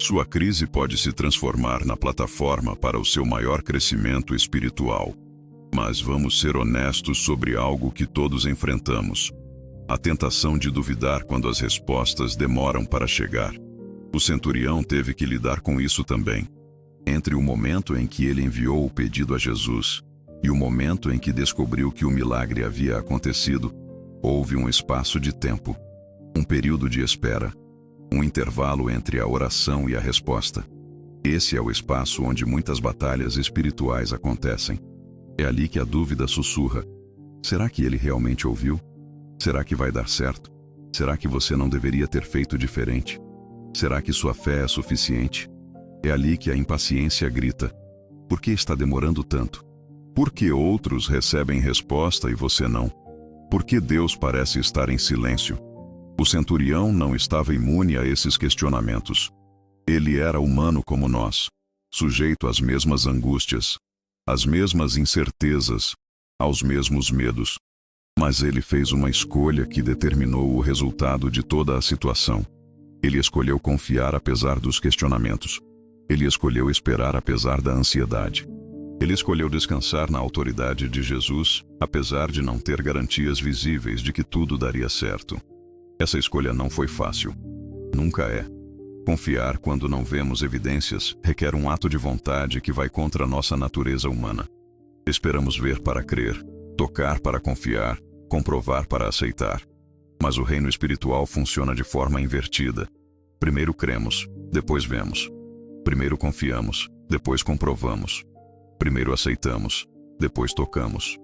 Sua crise pode se transformar na plataforma para o seu maior crescimento espiritual. Mas vamos ser honestos sobre algo que todos enfrentamos: a tentação de duvidar quando as respostas demoram para chegar. O centurião teve que lidar com isso também. Entre o momento em que ele enviou o pedido a Jesus e o momento em que descobriu que o milagre havia acontecido, houve um espaço de tempo, um período de espera, um intervalo entre a oração e a resposta. Esse é o espaço onde muitas batalhas espirituais acontecem. É ali que a dúvida sussurra: será que ele realmente ouviu? Será que vai dar certo? Será que você não deveria ter feito diferente? Será que sua fé é suficiente? É ali que a impaciência grita: por que está demorando tanto? Por que outros recebem resposta e você não? Por que Deus parece estar em silêncio? O centurião não estava imune a esses questionamentos. Ele era humano como nós, sujeito às mesmas angústias, às mesmas incertezas, aos mesmos medos. Mas ele fez uma escolha que determinou o resultado de toda a situação. Ele escolheu confiar apesar dos questionamentos. Ele escolheu esperar apesar da ansiedade. Ele escolheu descansar na autoridade de Jesus, apesar de não ter garantias visíveis de que tudo daria certo. Essa escolha não foi fácil. Nunca é. Confiar quando não vemos evidências requer um ato de vontade que vai contra a nossa natureza humana. Esperamos ver para crer, tocar para confiar, comprovar para aceitar. Mas o reino espiritual funciona de forma invertida. Primeiro cremos, depois vemos. Primeiro confiamos, depois comprovamos. Primeiro aceitamos, depois tocamos.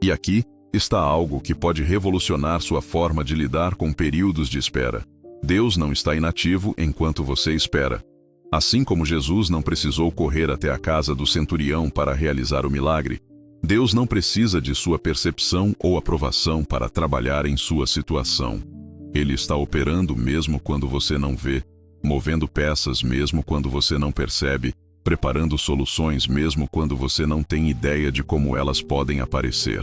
E aqui está algo que pode revolucionar sua forma de lidar com períodos de espera. Deus não está inativo enquanto você espera. Assim como Jesus não precisou correr até a casa do centurião para realizar o milagre, Deus não precisa de sua percepção ou aprovação para trabalhar em sua situação. Ele está operando mesmo quando você não vê, movendo peças mesmo quando você não percebe, preparando soluções mesmo quando você não tem ideia de como elas podem aparecer.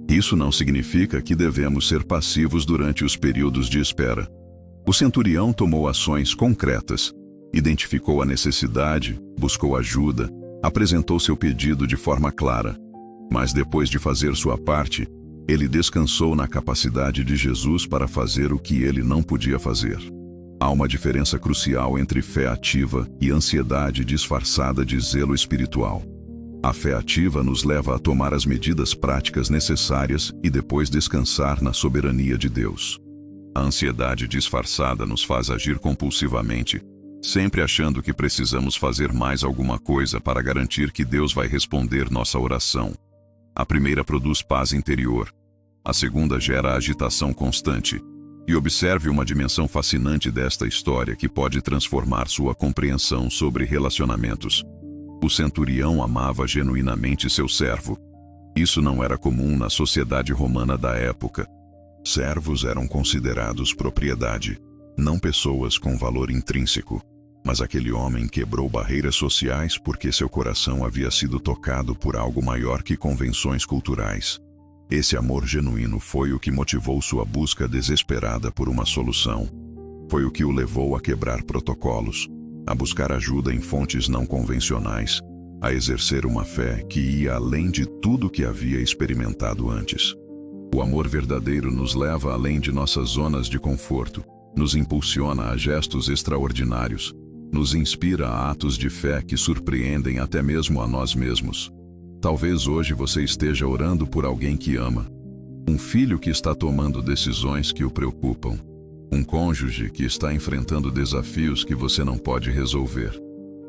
Isso não significa que devemos ser passivos durante os períodos de espera. O centurião tomou ações concretas, identificou a necessidade, buscou ajuda, apresentou seu pedido de forma clara. Mas depois de fazer sua parte, ele descansou na capacidade de Jesus para fazer o que ele não podia fazer. Há uma diferença crucial entre fé ativa e ansiedade disfarçada de zelo espiritual. A fé ativa nos leva a tomar as medidas práticas necessárias e depois descansar na soberania de Deus. A ansiedade disfarçada nos faz agir compulsivamente, sempre achando que precisamos fazer mais alguma coisa para garantir que Deus vai responder nossa oração. A primeira produz paz interior. A segunda gera agitação constante. E observe uma dimensão fascinante desta história que pode transformar sua compreensão sobre relacionamentos. O centurião amava genuinamente seu servo. Isso não era comum na sociedade romana da época. Servos eram considerados propriedade, não pessoas com valor intrínseco. Mas aquele homem quebrou barreiras sociais porque seu coração havia sido tocado por algo maior que convenções culturais. Esse amor genuíno foi o que motivou sua busca desesperada por uma solução. Foi o que o levou a quebrar protocolos, a buscar ajuda em fontes não convencionais, a exercer uma fé que ia além de tudo que havia experimentado antes. O amor verdadeiro nos leva além de nossas zonas de conforto, nos impulsiona a gestos extraordinários, nos inspira a atos de fé que surpreendem até mesmo a nós mesmos. Talvez hoje você esteja orando por alguém que ama, um filho que está tomando decisões que o preocupam, um cônjuge que está enfrentando desafios que você não pode resolver,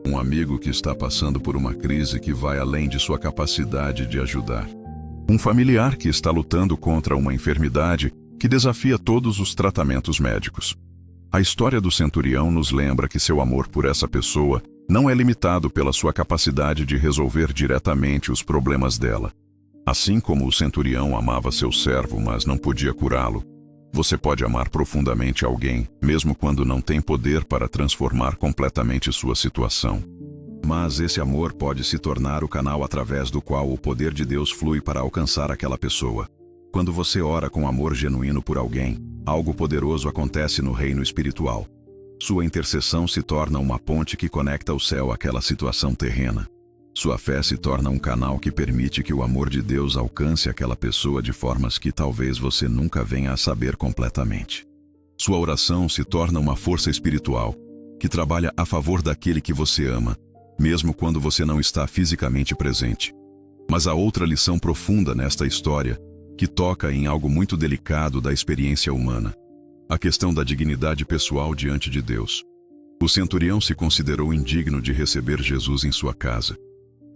um amigo que está passando por uma crise que vai além de sua capacidade de ajudar, um familiar que está lutando contra uma enfermidade que desafia todos os tratamentos médicos. A história do centurião nos lembra que seu amor por essa pessoa não é limitado pela sua capacidade de resolver diretamente os problemas dela. Assim como o centurião amava seu servo, mas não podia curá-lo, Você pode amar profundamente alguém, mesmo quando não tem poder para transformar completamente sua situação. Mas esse amor pode se tornar o canal através do qual o poder de Deus flui para alcançar aquela pessoa. Quando você ora com amor genuíno por alguém, algo poderoso acontece no reino espiritual. Sua intercessão se torna uma ponte que conecta o céu àquela situação terrena. Sua fé se torna um canal que permite que o amor de Deus alcance aquela pessoa de formas que talvez você nunca venha a saber completamente. Sua oração se torna uma força espiritual, que trabalha a favor daquele que você ama, mesmo quando você não está fisicamente presente. Mas há outra lição profunda nesta história, que toca em algo muito delicado da experiência humana: a questão da dignidade pessoal diante de Deus. O centurião se considerou indigno de receber Jesus em sua casa.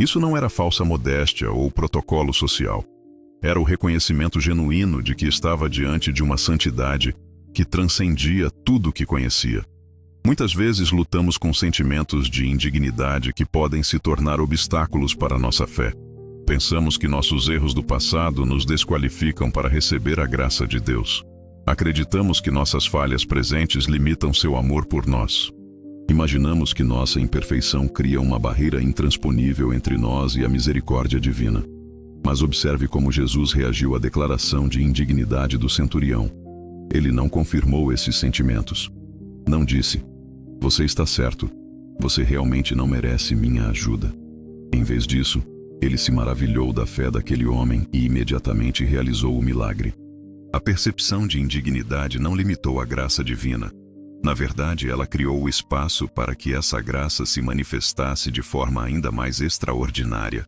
Isso não era falsa modéstia ou protocolo social. Era o reconhecimento genuíno de que estava diante de uma santidade que transcendia tudo o que conhecia. Muitas vezes lutamos com sentimentos de indignidade que podem se tornar obstáculos para a nossa fé. Pensamos que nossos erros do passado nos desqualificam para receber a graça de Deus. Acreditamos que nossas falhas presentes limitam seu amor por nós. Imaginamos que nossa imperfeição cria uma barreira intransponível entre nós e a misericórdia divina. Mas observe como Jesus reagiu à declaração de indignidade do centurião. Ele não confirmou esses sentimentos. Não disse: "Você está certo. Você realmente não merece minha ajuda." Em vez disso, ele se maravilhou da fé daquele homem e imediatamente realizou o milagre. A percepção de indignidade não limitou a graça divina. Na verdade, ela criou o espaço para que essa graça se manifestasse de forma ainda mais extraordinária.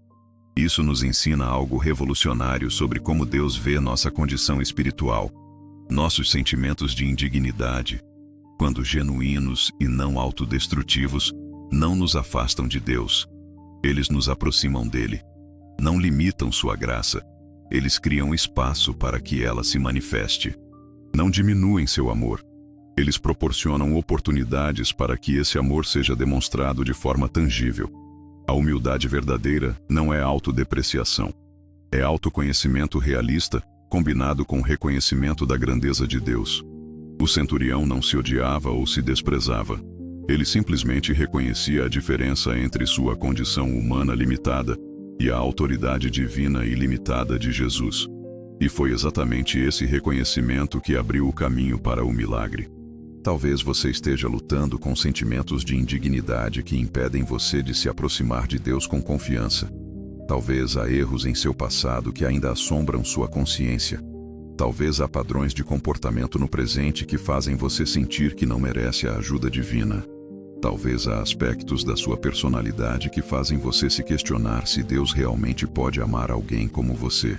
Isso nos ensina algo revolucionário sobre como Deus vê nossa condição espiritual. Nossos sentimentos de indignidade, quando genuínos e não autodestrutivos, não nos afastam de Deus. Eles nos aproximam dele. Não limitam sua graça. Eles criam espaço para que ela se manifeste. Não diminuem seu amor. Eles proporcionam oportunidades para que esse amor seja demonstrado de forma tangível. A humildade verdadeira não é autodepreciação. É autoconhecimento realista, combinado com o reconhecimento da grandeza de Deus. O centurião não se odiava ou se desprezava. Ele simplesmente reconhecia a diferença entre sua condição humana limitada e a autoridade divina ilimitada de Jesus. E foi exatamente esse reconhecimento que abriu o caminho para o milagre. Talvez você esteja lutando com sentimentos de indignidade que impedem você de se aproximar de Deus com confiança. Talvez há erros em seu passado que ainda assombram sua consciência. Talvez há padrões de comportamento no presente que fazem você sentir que não merece a ajuda divina. Talvez há aspectos da sua personalidade que fazem você se questionar se Deus realmente pode amar alguém como você.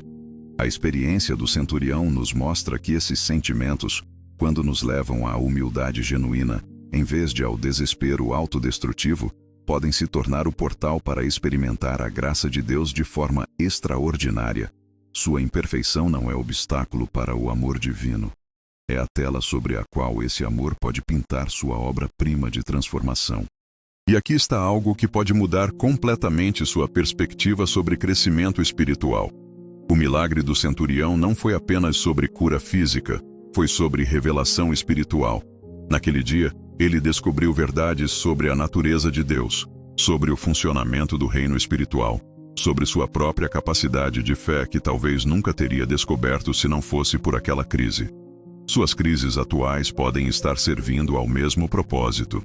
A experiência do centurião nos mostra que esses sentimentos, quando nos levam à humildade genuína, em vez de ao desespero autodestrutivo, podem se tornar o portal para experimentar a graça de Deus de forma extraordinária. Sua imperfeição não é obstáculo para o amor divino. É a tela sobre a qual esse amor pode pintar sua obra-prima de transformação. E aqui está algo que pode mudar completamente sua perspectiva sobre crescimento espiritual. O milagre do centurião não foi apenas sobre cura física, foi sobre revelação espiritual. Naquele dia, ele descobriu verdades sobre a natureza de Deus, sobre o funcionamento do reino espiritual, sobre sua própria capacidade de fé que talvez nunca teria descoberto se não fosse por aquela crise. Suas crises atuais podem estar servindo ao mesmo propósito.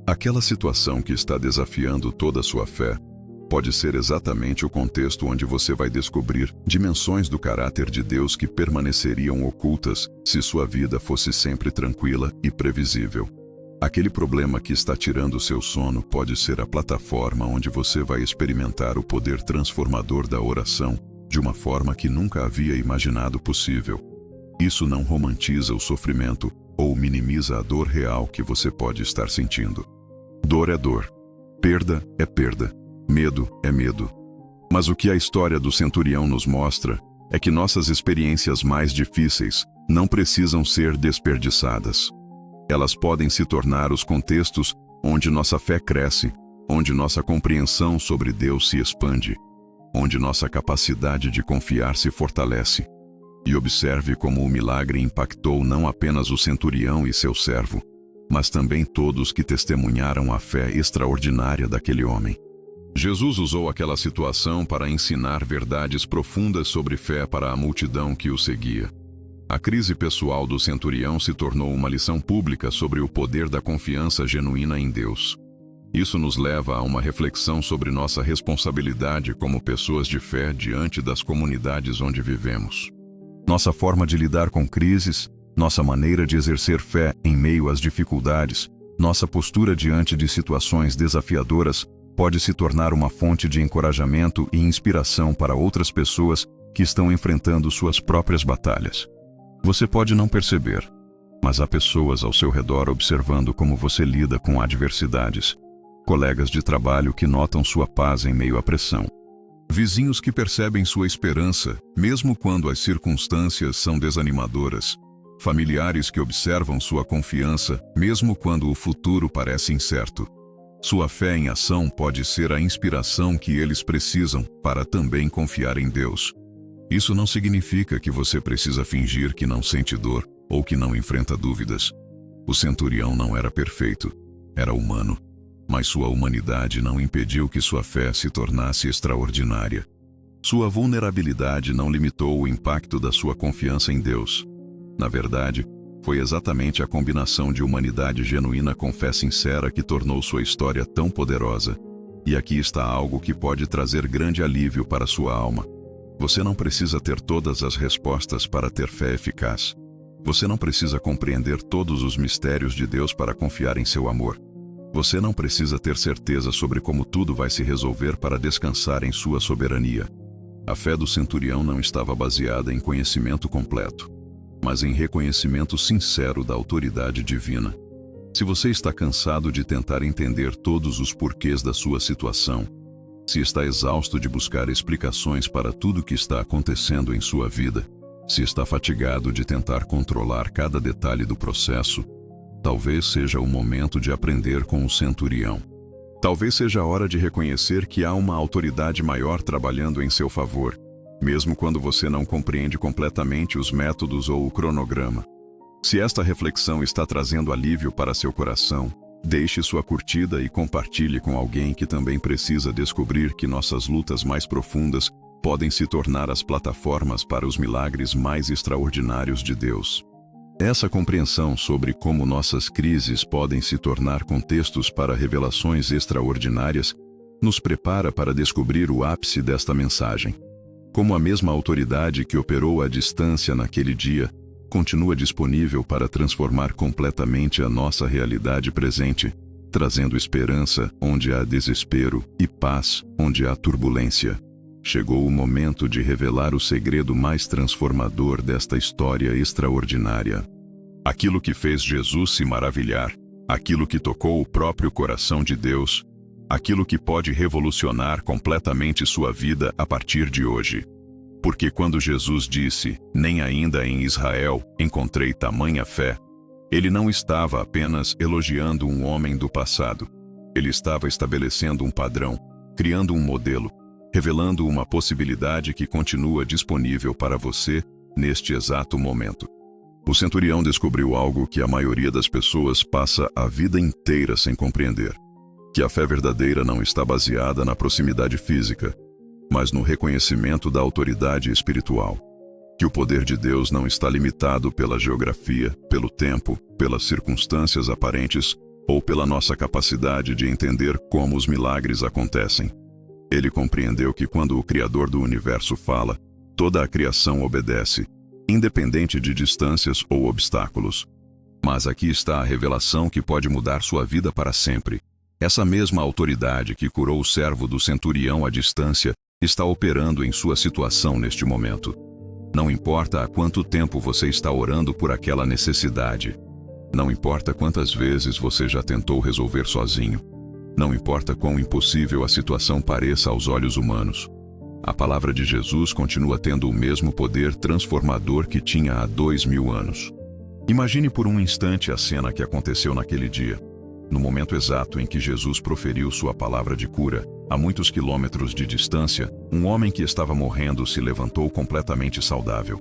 Aquela situação que está desafiando toda a sua fé pode ser exatamente o contexto onde você vai descobrir dimensões do caráter de Deus que permaneceriam ocultas se sua vida fosse sempre tranquila e previsível. Aquele problema que está tirando seu sono pode ser a plataforma onde você vai experimentar o poder transformador da oração de uma forma que nunca havia imaginado possível. Isso não romantiza o sofrimento ou minimiza a dor real que você pode estar sentindo. Dor é dor. Perda é perda. Medo é medo. Mas o que a história do centurião nos mostra é que nossas experiências mais difíceis não precisam ser desperdiçadas. Elas podem se tornar os contextos onde nossa fé cresce, onde nossa compreensão sobre Deus se expande, onde nossa capacidade de confiar se fortalece. E observe como o milagre impactou não apenas o centurião e seu servo, mas também todos que testemunharam a fé extraordinária daquele homem. Jesus usou aquela situação para ensinar verdades profundas sobre fé para a multidão que o seguia. A crise pessoal do centurião se tornou uma lição pública sobre o poder da confiança genuína em Deus. Isso nos leva a uma reflexão sobre nossa responsabilidade como pessoas de fé diante das comunidades onde vivemos. Nossa forma de lidar com crises, nossa maneira de exercer fé em meio às dificuldades, nossa postura diante de situações desafiadoras pode se tornar uma fonte de encorajamento e inspiração para outras pessoas que estão enfrentando suas próprias batalhas. Você pode não perceber, mas há pessoas ao seu redor observando como você lida com adversidades. Colegas de trabalho que notam sua paz em meio à pressão. Vizinhos que percebem sua esperança, mesmo quando as circunstâncias são desanimadoras. Familiares que observam sua confiança, mesmo quando o futuro parece incerto. Sua fé em ação pode ser a inspiração que eles precisam para também confiar em Deus. Isso não significa que você precisa fingir que não sente dor ou que não enfrenta dúvidas. O centurião não era perfeito, era humano. Mas sua humanidade não impediu que sua fé se tornasse extraordinária. Sua vulnerabilidade não limitou o impacto da sua confiança em Deus. Na verdade, foi exatamente a combinação de humanidade genuína com fé sincera que tornou sua história tão poderosa. E aqui está algo que pode trazer grande alívio para sua alma. Você não precisa ter todas as respostas para ter fé eficaz. Você não precisa compreender todos os mistérios de Deus para confiar em seu amor. Você não precisa ter certeza sobre como tudo vai se resolver para descansar em sua soberania. A fé do centurião não estava baseada em conhecimento completo, mas em reconhecimento sincero da autoridade divina. Se você está cansado de tentar entender todos os porquês da sua situação, se está exausto de buscar explicações para tudo o que está acontecendo em sua vida, se está fatigado de tentar controlar cada detalhe do processo, talvez seja o momento de aprender com o centurião. Talvez seja a hora de reconhecer que há uma autoridade maior trabalhando em seu favor, mesmo quando você não compreende completamente os métodos ou o cronograma. Se esta reflexão está trazendo alívio para seu coração, deixe sua curtida e compartilhe com alguém que também precisa descobrir que nossas lutas mais profundas podem se tornar as plataformas para os milagres mais extraordinários de Deus. Essa compreensão sobre como nossas crises podem se tornar contextos para revelações extraordinárias nos prepara para descobrir o ápice desta mensagem. Como a mesma autoridade que operou à distância naquele dia, continua disponível para transformar completamente a nossa realidade presente, trazendo esperança onde há desespero e paz onde há turbulência. Chegou o momento de revelar o segredo mais transformador desta história extraordinária. Aquilo que fez Jesus se maravilhar, aquilo que tocou o próprio coração de Deus, aquilo que pode revolucionar completamente sua vida a partir de hoje. Porque quando Jesus disse, nem ainda em Israel encontrei tamanha fé, ele não estava apenas elogiando um homem do passado. Ele estava estabelecendo um padrão, criando um modelo, revelando uma possibilidade que continua disponível para você neste exato momento. O centurião descobriu algo que a maioria das pessoas passa a vida inteira sem compreender: que a fé verdadeira não está baseada na proximidade física, mas no reconhecimento da autoridade espiritual. Que o poder de Deus não está limitado pela geografia, pelo tempo, pelas circunstâncias aparentes ou pela nossa capacidade de entender como os milagres acontecem. Ele compreendeu que quando o Criador do universo fala, toda a criação obedece, independente de distâncias ou obstáculos. Mas aqui está a revelação que pode mudar sua vida para sempre. Essa mesma autoridade que curou o servo do centurião à distância está operando em sua situação neste momento. Não importa há quanto tempo você está orando por aquela necessidade. Não importa quantas vezes você já tentou resolver sozinho. Não importa quão impossível a situação pareça aos olhos humanos. A palavra de Jesus continua tendo o mesmo poder transformador que tinha há 2000 anos. Imagine por um instante a cena que aconteceu naquele dia. No momento exato em que Jesus proferiu sua palavra de cura, a muitos quilômetros de distância, um homem que estava morrendo se levantou completamente saudável.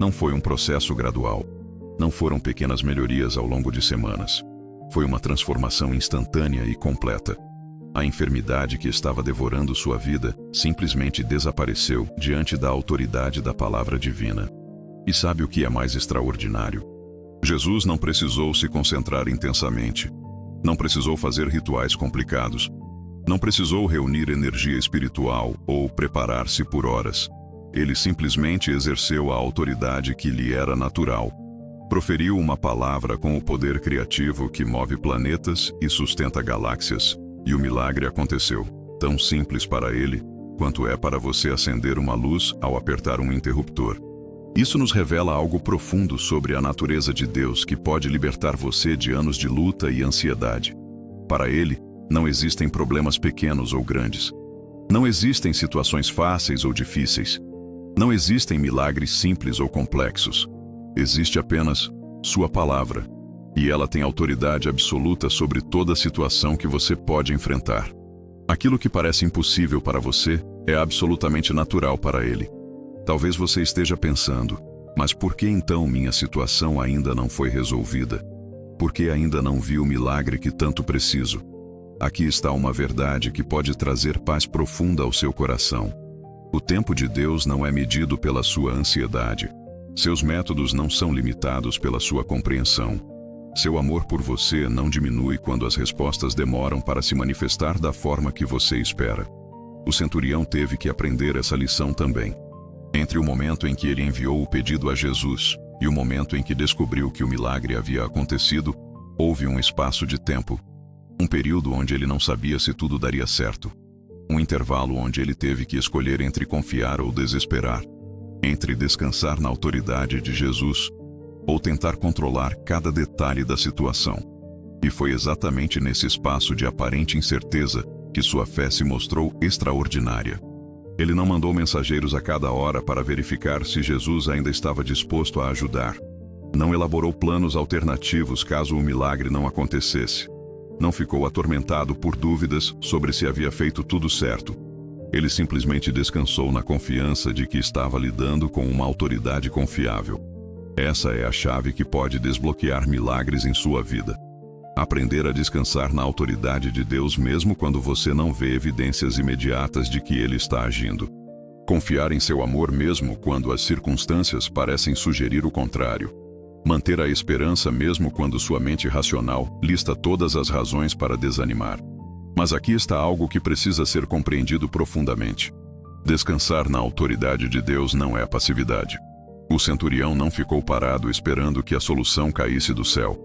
Não foi um processo gradual. Não foram pequenas melhorias ao longo de semanas. Foi uma transformação instantânea e completa. A enfermidade que estava devorando sua vida simplesmente desapareceu diante da autoridade da palavra divina. E sabe o que é mais extraordinário? Jesus não precisou se concentrar intensamente. Não precisou fazer rituais complicados. Não precisou reunir energia espiritual ou preparar-se por horas. Ele simplesmente exerceu a autoridade que lhe era natural. Proferiu uma palavra com o poder criativo que move planetas e sustenta galáxias. E o milagre aconteceu. Tão simples para ele, quanto é para você acender uma luz ao apertar um interruptor. Isso nos revela algo profundo sobre a natureza de Deus que pode libertar você de anos de luta e ansiedade. Para ele, não existem problemas pequenos ou grandes. Não existem situações fáceis ou difíceis. Não existem milagres simples ou complexos. Existe apenas sua palavra, e ela tem autoridade absoluta sobre toda situação que você pode enfrentar. Aquilo que parece impossível para você é absolutamente natural para ele. Talvez você esteja pensando, mas por que então minha situação ainda não foi resolvida? Por que ainda não vi o milagre que tanto preciso? Aqui está uma verdade que pode trazer paz profunda ao seu coração. O tempo de Deus não é medido pela sua ansiedade. Seus métodos não são limitados pela sua compreensão. Seu amor por você não diminui quando as respostas demoram para se manifestar da forma que você espera. O centurião teve que aprender essa lição também. Entre o momento em que ele enviou o pedido a Jesus e o momento em que descobriu que o milagre havia acontecido, houve um espaço de tempo. Um período onde ele não sabia se tudo daria certo. Um intervalo onde ele teve que escolher entre confiar ou desesperar. Entre descansar na autoridade de Jesus ou tentar controlar cada detalhe da situação. E foi exatamente nesse espaço de aparente incerteza que sua fé se mostrou extraordinária. Ele não mandou mensageiros a cada hora para verificar se Jesus ainda estava disposto a ajudar. Não elaborou planos alternativos caso o milagre não acontecesse. Não ficou atormentado por dúvidas sobre se havia feito tudo certo. Ele simplesmente descansou na confiança de que estava lidando com uma autoridade confiável. Essa é a chave que pode desbloquear milagres em sua vida. Aprender a descansar na autoridade de Deus mesmo quando você não vê evidências imediatas de que Ele está agindo. Confiar em seu amor mesmo quando as circunstâncias parecem sugerir o contrário. Manter a esperança mesmo quando sua mente racional lista todas as razões para desanimar. Mas aqui está algo que precisa ser compreendido profundamente. Descansar na autoridade de Deus não é passividade. O centurião não ficou parado esperando que a solução caísse do céu.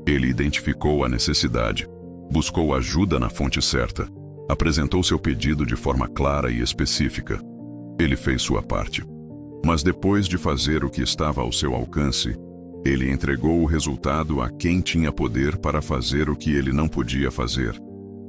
Ele identificou a necessidade, buscou ajuda na fonte certa, apresentou seu pedido de forma clara e específica. Ele fez sua parte. Mas depois de fazer o que estava ao seu alcance, ele entregou o resultado a quem tinha poder para fazer o que ele não podia fazer.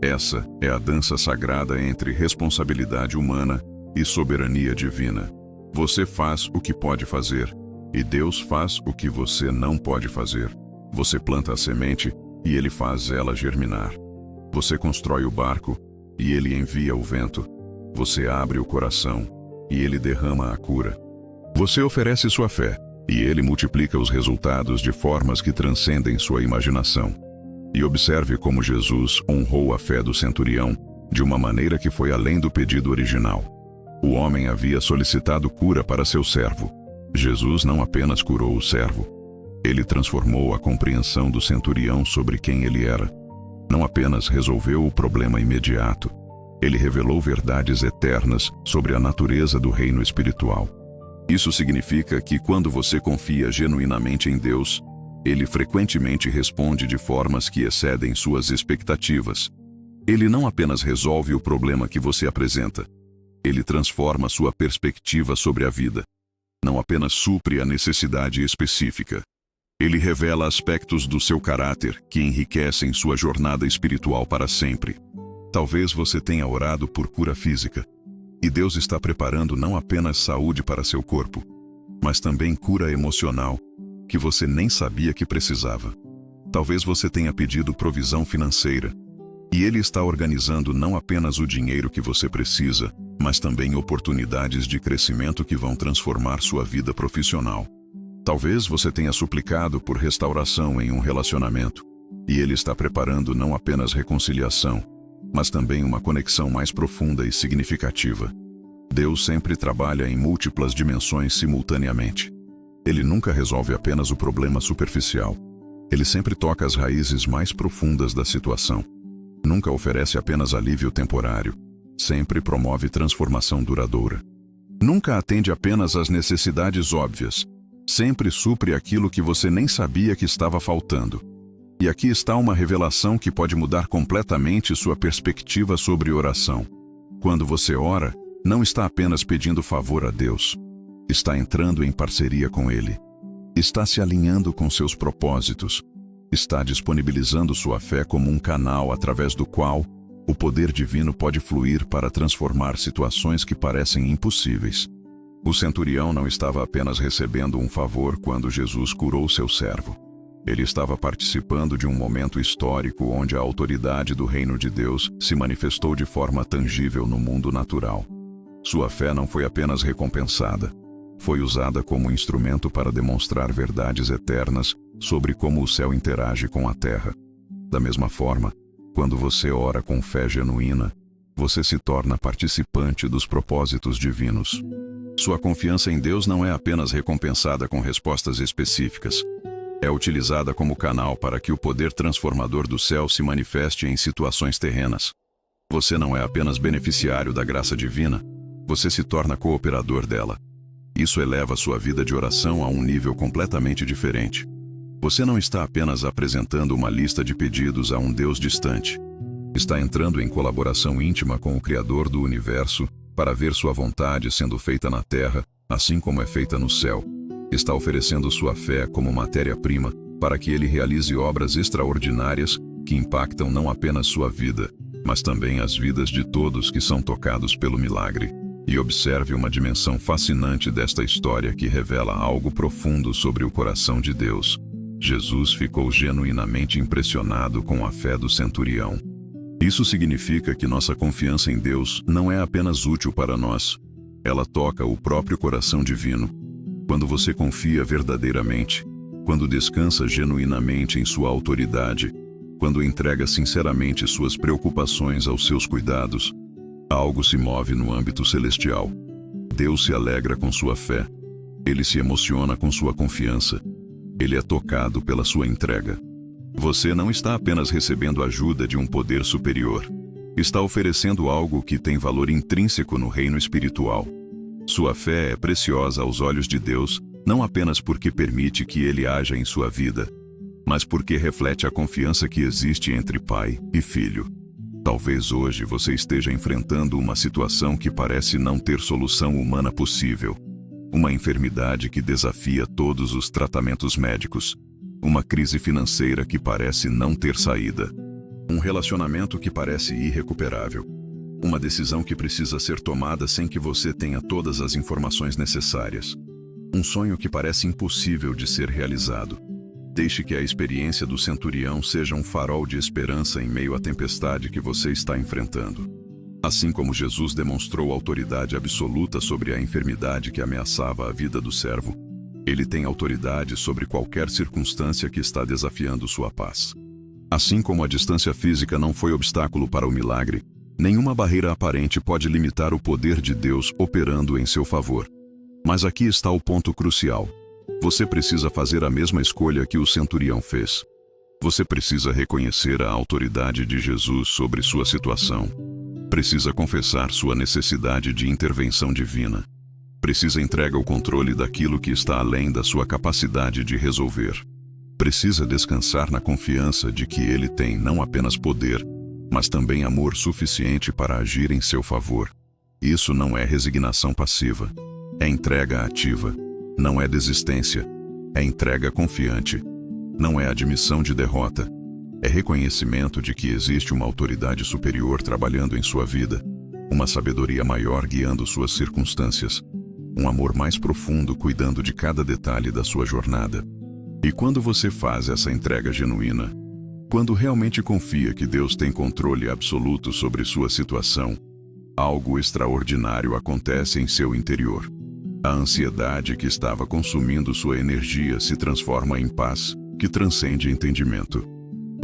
Essa é a dança sagrada entre responsabilidade humana e soberania divina. Você faz o que pode fazer, e Deus faz o que você não pode fazer. Você planta a semente, e Ele faz ela germinar. Você constrói o barco, e Ele envia o vento. Você abre o coração, e Ele derrama a cura. Você oferece sua fé, e Ele multiplica os resultados de formas que transcendem sua imaginação. E observe como Jesus honrou a fé do centurião de uma maneira que foi além do pedido original. O homem havia solicitado cura para seu servo. Jesus não apenas curou o servo. Ele transformou a compreensão do centurião sobre quem ele era. Não apenas resolveu o problema imediato. Ele revelou verdades eternas sobre a natureza do reino espiritual. Isso significa que quando você confia genuinamente em Deus, Ele frequentemente responde de formas que excedem suas expectativas. Ele não apenas resolve o problema que você apresenta. Ele transforma sua perspectiva sobre a vida. Não apenas supre a necessidade específica. Ele revela aspectos do seu caráter que enriquecem sua jornada espiritual para sempre. Talvez você tenha orado por cura física. E Deus está preparando não apenas saúde para seu corpo, mas também cura emocional, que você nem sabia que precisava. Talvez você tenha pedido provisão financeira, e Ele está organizando não apenas o dinheiro que você precisa, mas também oportunidades de crescimento que vão transformar sua vida profissional. Talvez você tenha suplicado por restauração em um relacionamento, e Ele está preparando não apenas reconciliação, mas também uma conexão mais profunda e significativa. Deus sempre trabalha em múltiplas dimensões simultaneamente. Ele nunca resolve apenas o problema superficial. Ele sempre toca as raízes mais profundas da situação. Nunca oferece apenas alívio temporário. Sempre promove transformação duradoura. Nunca atende apenas às necessidades óbvias. Sempre supre aquilo que você nem sabia que estava faltando. E aqui está uma revelação que pode mudar completamente sua perspectiva sobre oração. Quando você ora, não está apenas pedindo favor a Deus. Está entrando em parceria com Ele. Está se alinhando com seus propósitos. Está disponibilizando sua fé como um canal através do qual o poder divino pode fluir para transformar situações que parecem impossíveis. O centurião não estava apenas recebendo um favor quando Jesus curou seu servo. Ele estava participando de um momento histórico onde a autoridade do reino de Deus se manifestou de forma tangível no mundo natural. Sua fé não foi apenas recompensada. Foi usada como instrumento para demonstrar verdades eternas sobre como o céu interage com a terra. Da mesma forma, quando você ora com fé genuína, você se torna participante dos propósitos divinos. Sua confiança em Deus não é apenas recompensada com respostas específicas. É utilizada como canal para que o poder transformador do céu se manifeste em situações terrenas. Você não é apenas beneficiário da graça divina, você se torna cooperador dela. Isso eleva sua vida de oração a um nível completamente diferente. Você não está apenas apresentando uma lista de pedidos a um Deus distante. Está entrando em colaboração íntima com o Criador do universo para ver sua vontade sendo feita na terra, assim como é feita no céu. Está oferecendo sua fé como matéria-prima para que Ele realize obras extraordinárias que impactam não apenas sua vida, mas também as vidas de todos que são tocados pelo milagre. E observe uma dimensão fascinante desta história que revela algo profundo sobre o coração de Deus. Jesus ficou genuinamente impressionado com a fé do centurião. Isso significa que nossa confiança em Deus não é apenas útil para nós. Ela toca o próprio coração divino. Quando você confia verdadeiramente, quando descansa genuinamente em sua autoridade, quando entrega sinceramente suas preocupações aos seus cuidados, algo se move no âmbito celestial. Deus se alegra com sua fé. Ele se emociona com sua confiança. Ele é tocado pela sua entrega. Você não está apenas recebendo ajuda de um poder superior. Está oferecendo algo que tem valor intrínseco no reino espiritual. Sua fé é preciosa aos olhos de Deus, não apenas porque permite que Ele haja em sua vida, mas porque reflete a confiança que existe entre pai e filho. Talvez hoje você esteja enfrentando uma situação que parece não ter solução humana possível. Uma enfermidade que desafia todos os tratamentos médicos. Uma crise financeira que parece não ter saída. Um relacionamento que parece irrecuperável. Uma decisão que precisa ser tomada sem que você tenha todas as informações necessárias. Um sonho que parece impossível de ser realizado. Deixe que a experiência do centurião seja um farol de esperança em meio à tempestade que você está enfrentando. Assim como Jesus demonstrou autoridade absoluta sobre a enfermidade que ameaçava a vida do servo, Ele tem autoridade sobre qualquer circunstância que está desafiando sua paz. Assim como a distância física não foi obstáculo para o milagre, nenhuma barreira aparente pode limitar o poder de Deus operando em seu favor. Mas aqui está o ponto crucial. Você precisa fazer a mesma escolha que o centurião fez. Você precisa reconhecer a autoridade de Jesus sobre sua situação. Precisa confessar sua necessidade de intervenção divina. Precisa entregar o controle daquilo que está além da sua capacidade de resolver. Precisa descansar na confiança de que Ele tem não apenas poder, mas também amor suficiente para agir em seu favor. Isso não é resignação passiva. É entrega ativa. Não é desistência. É entrega confiante. Não é admissão de derrota. É reconhecimento de que existe uma autoridade superior trabalhando em sua vida, uma sabedoria maior guiando suas circunstâncias, um amor mais profundo cuidando de cada detalhe da sua jornada. E quando você faz essa entrega genuína, quando realmente confia que Deus tem controle absoluto sobre sua situação, algo extraordinário acontece em seu interior. A ansiedade que estava consumindo sua energia se transforma em paz, que transcende entendimento.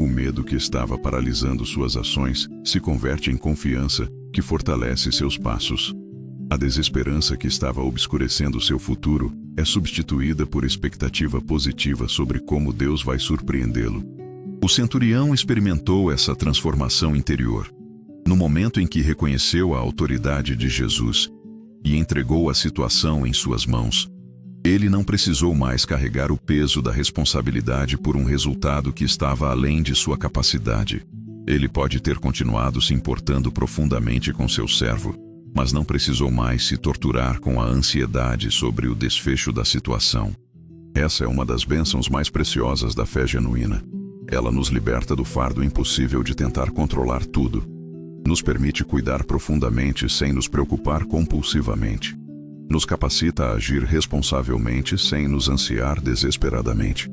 O medo que estava paralisando suas ações se converte em confiança, que fortalece seus passos. A desesperança que estava obscurecendo seu futuro é substituída por expectativa positiva sobre como Deus vai surpreendê-lo. O centurião experimentou essa transformação interior. No momento em que reconheceu a autoridade de Jesus e entregou a situação em suas mãos, ele não precisou mais carregar o peso da responsabilidade por um resultado que estava além de sua capacidade. Ele pode ter continuado se importando profundamente com seu servo, mas não precisou mais se torturar com a ansiedade sobre o desfecho da situação. Essa é uma das bênçãos mais preciosas da fé genuína. Ela nos liberta do fardo impossível de tentar controlar tudo. Nos permite cuidar profundamente sem nos preocupar compulsivamente. Nos capacita a agir responsavelmente sem nos ansiar desesperadamente.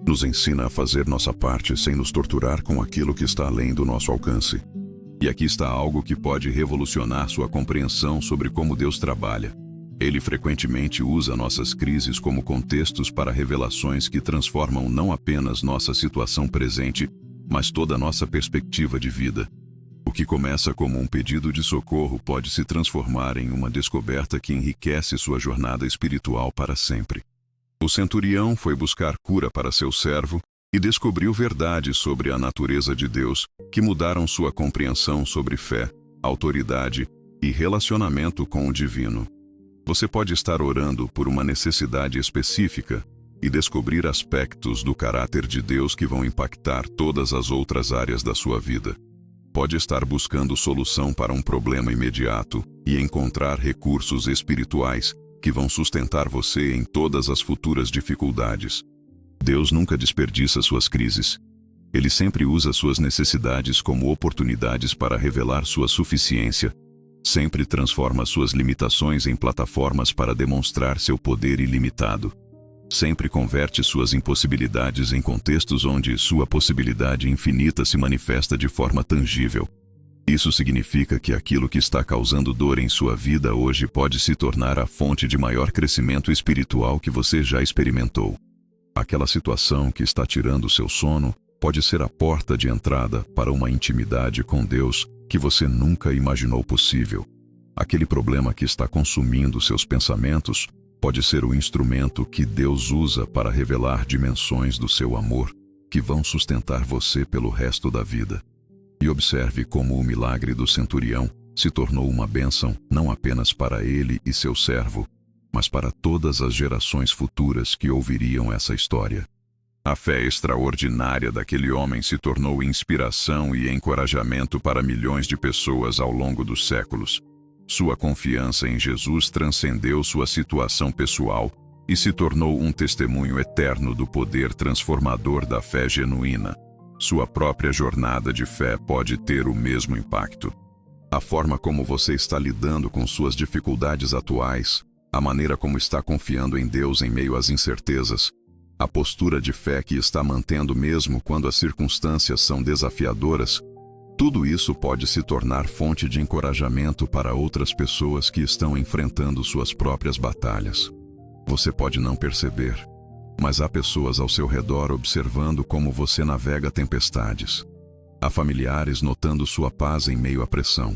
Nos ensina a fazer nossa parte sem nos torturar com aquilo que está além do nosso alcance. E aqui está algo que pode revolucionar sua compreensão sobre como Deus trabalha. Ele frequentemente usa nossas crises como contextos para revelações que transformam não apenas nossa situação presente, mas toda a nossa perspectiva de vida. O que começa como um pedido de socorro pode se transformar em uma descoberta que enriquece sua jornada espiritual para sempre. O centurião foi buscar cura para seu servo e descobriu verdades sobre a natureza de Deus que mudaram sua compreensão sobre fé, autoridade e relacionamento com o divino. Você pode estar orando por uma necessidade específica e descobrir aspectos do caráter de Deus que vão impactar todas as outras áreas da sua vida. Pode estar buscando solução para um problema imediato e encontrar recursos espirituais que vão sustentar você em todas as futuras dificuldades. Deus nunca desperdiça suas crises. Ele sempre usa suas necessidades como oportunidades para revelar sua suficiência. Sempre transforma suas limitações em plataformas para demonstrar seu poder ilimitado. Sempre converte suas impossibilidades em contextos onde sua possibilidade infinita se manifesta de forma tangível. Isso significa que aquilo que está causando dor em sua vida hoje pode se tornar a fonte de maior crescimento espiritual que você já experimentou. Aquela situação que está tirando seu sono pode ser a porta de entrada para uma intimidade com Deus que você nunca imaginou possível. Aquele problema que está consumindo seus pensamentos pode ser o instrumento que Deus usa para revelar dimensões do seu amor que vão sustentar você pelo resto da vida. E observe como o milagre do centurião se tornou uma bênção não apenas para ele e seu servo, mas para todas as gerações futuras que ouviriam essa história. A fé extraordinária daquele homem se tornou inspiração e encorajamento para milhões de pessoas ao longo dos séculos. Sua confiança em Jesus transcendeu sua situação pessoal e se tornou um testemunho eterno do poder transformador da fé genuína. Sua própria jornada de fé pode ter o mesmo impacto. A forma como você está lidando com suas dificuldades atuais, a maneira como está confiando em Deus em meio às incertezas, a postura de fé que está mantendo mesmo quando as circunstâncias são desafiadoras, tudo isso pode se tornar fonte de encorajamento para outras pessoas que estão enfrentando suas próprias batalhas. Você pode não perceber, mas há pessoas ao seu redor observando como você navega tempestades. Há familiares notando sua paz em meio à pressão.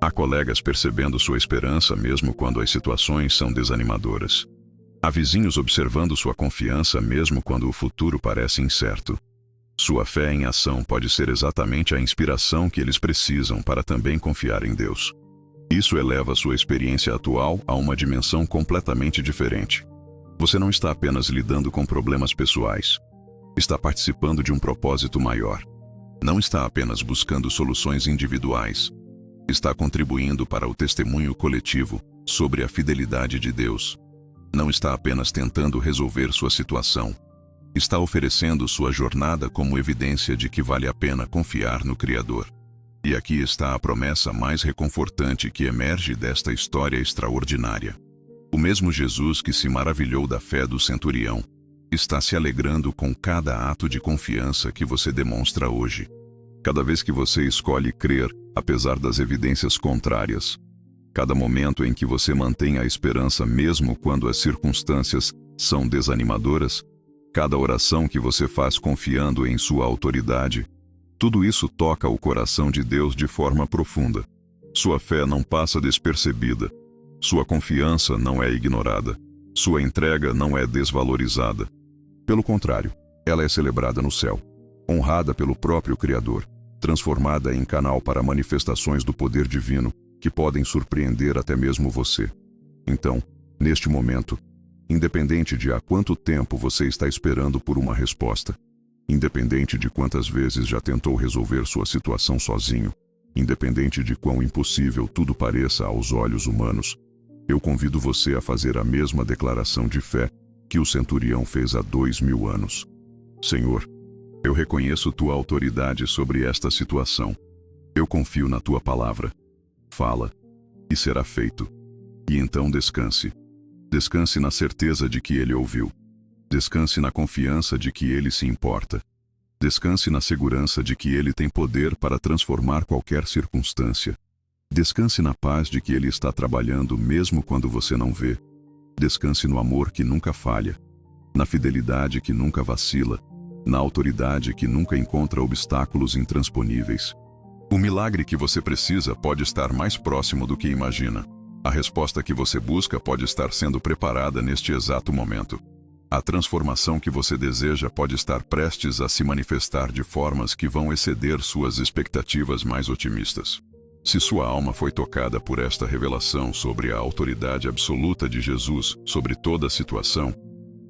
Há colegas percebendo sua esperança mesmo quando as situações são desanimadoras. Há vizinhos observando sua confiança mesmo quando o futuro parece incerto. Sua fé em ação pode ser exatamente a inspiração que eles precisam para também confiar em Deus. Isso eleva sua experiência atual a uma dimensão completamente diferente. Você não está apenas lidando com problemas pessoais. Está participando de um propósito maior. Não está apenas buscando soluções individuais. Está contribuindo para o testemunho coletivo sobre a fidelidade de Deus. Não está apenas tentando resolver sua situação. Está oferecendo sua jornada como evidência de que vale a pena confiar no Criador. E aqui está a promessa mais reconfortante que emerge desta história extraordinária. O mesmo Jesus que se maravilhou da fé do centurião está se alegrando com cada ato de confiança que você demonstra hoje. Cada vez que você escolhe crer, apesar das evidências contrárias. Cada momento em que você mantém a esperança mesmo quando as circunstâncias são desanimadoras, cada oração que você faz confiando em sua autoridade, tudo isso toca o coração de Deus de forma profunda. Sua fé não passa despercebida. Sua confiança não é ignorada. Sua entrega não é desvalorizada. Pelo contrário, ela é celebrada no céu, honrada pelo próprio Criador, transformada em canal para manifestações do poder divino que podem surpreender até mesmo você. Então, neste momento, independente de há quanto tempo você está esperando por uma resposta, independente de quantas vezes já tentou resolver sua situação sozinho, independente de quão impossível tudo pareça aos olhos humanos, eu convido você a fazer a mesma declaração de fé que o centurião fez há 2000 anos. Senhor, eu reconheço tua autoridade sobre esta situação. Eu confio na tua palavra. Fala, e será feito. E então descanse. Descanse na certeza de que ele ouviu. Descanse na confiança de que ele se importa. Descanse na segurança de que ele tem poder para transformar qualquer circunstância. Descanse na paz de que ele está trabalhando mesmo quando você não vê. Descanse no amor que nunca falha, na fidelidade que nunca vacila, na autoridade que nunca encontra obstáculos intransponíveis. O milagre que você precisa pode estar mais próximo do que imagina. A resposta que você busca pode estar sendo preparada neste exato momento. A transformação que você deseja pode estar prestes a se manifestar de formas que vão exceder suas expectativas mais otimistas. Se sua alma foi tocada por esta revelação sobre a autoridade absoluta de Jesus sobre toda a situação,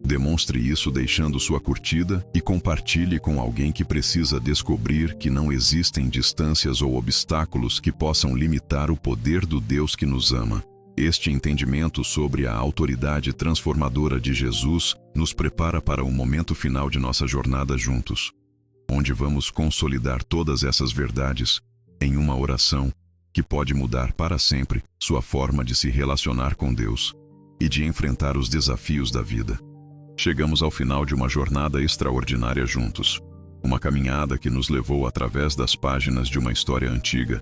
demonstre isso deixando sua curtida e compartilhe com alguém que precisa descobrir que não existem distâncias ou obstáculos que possam limitar o poder do Deus que nos ama. Este entendimento sobre a autoridade transformadora de Jesus nos prepara para o momento final de nossa jornada juntos, onde vamos consolidar todas essas verdades em uma oração que pode mudar para sempre sua forma de se relacionar com Deus e de enfrentar os desafios da vida. Chegamos ao final de uma jornada extraordinária juntos, uma caminhada que nos levou através das páginas de uma história antiga,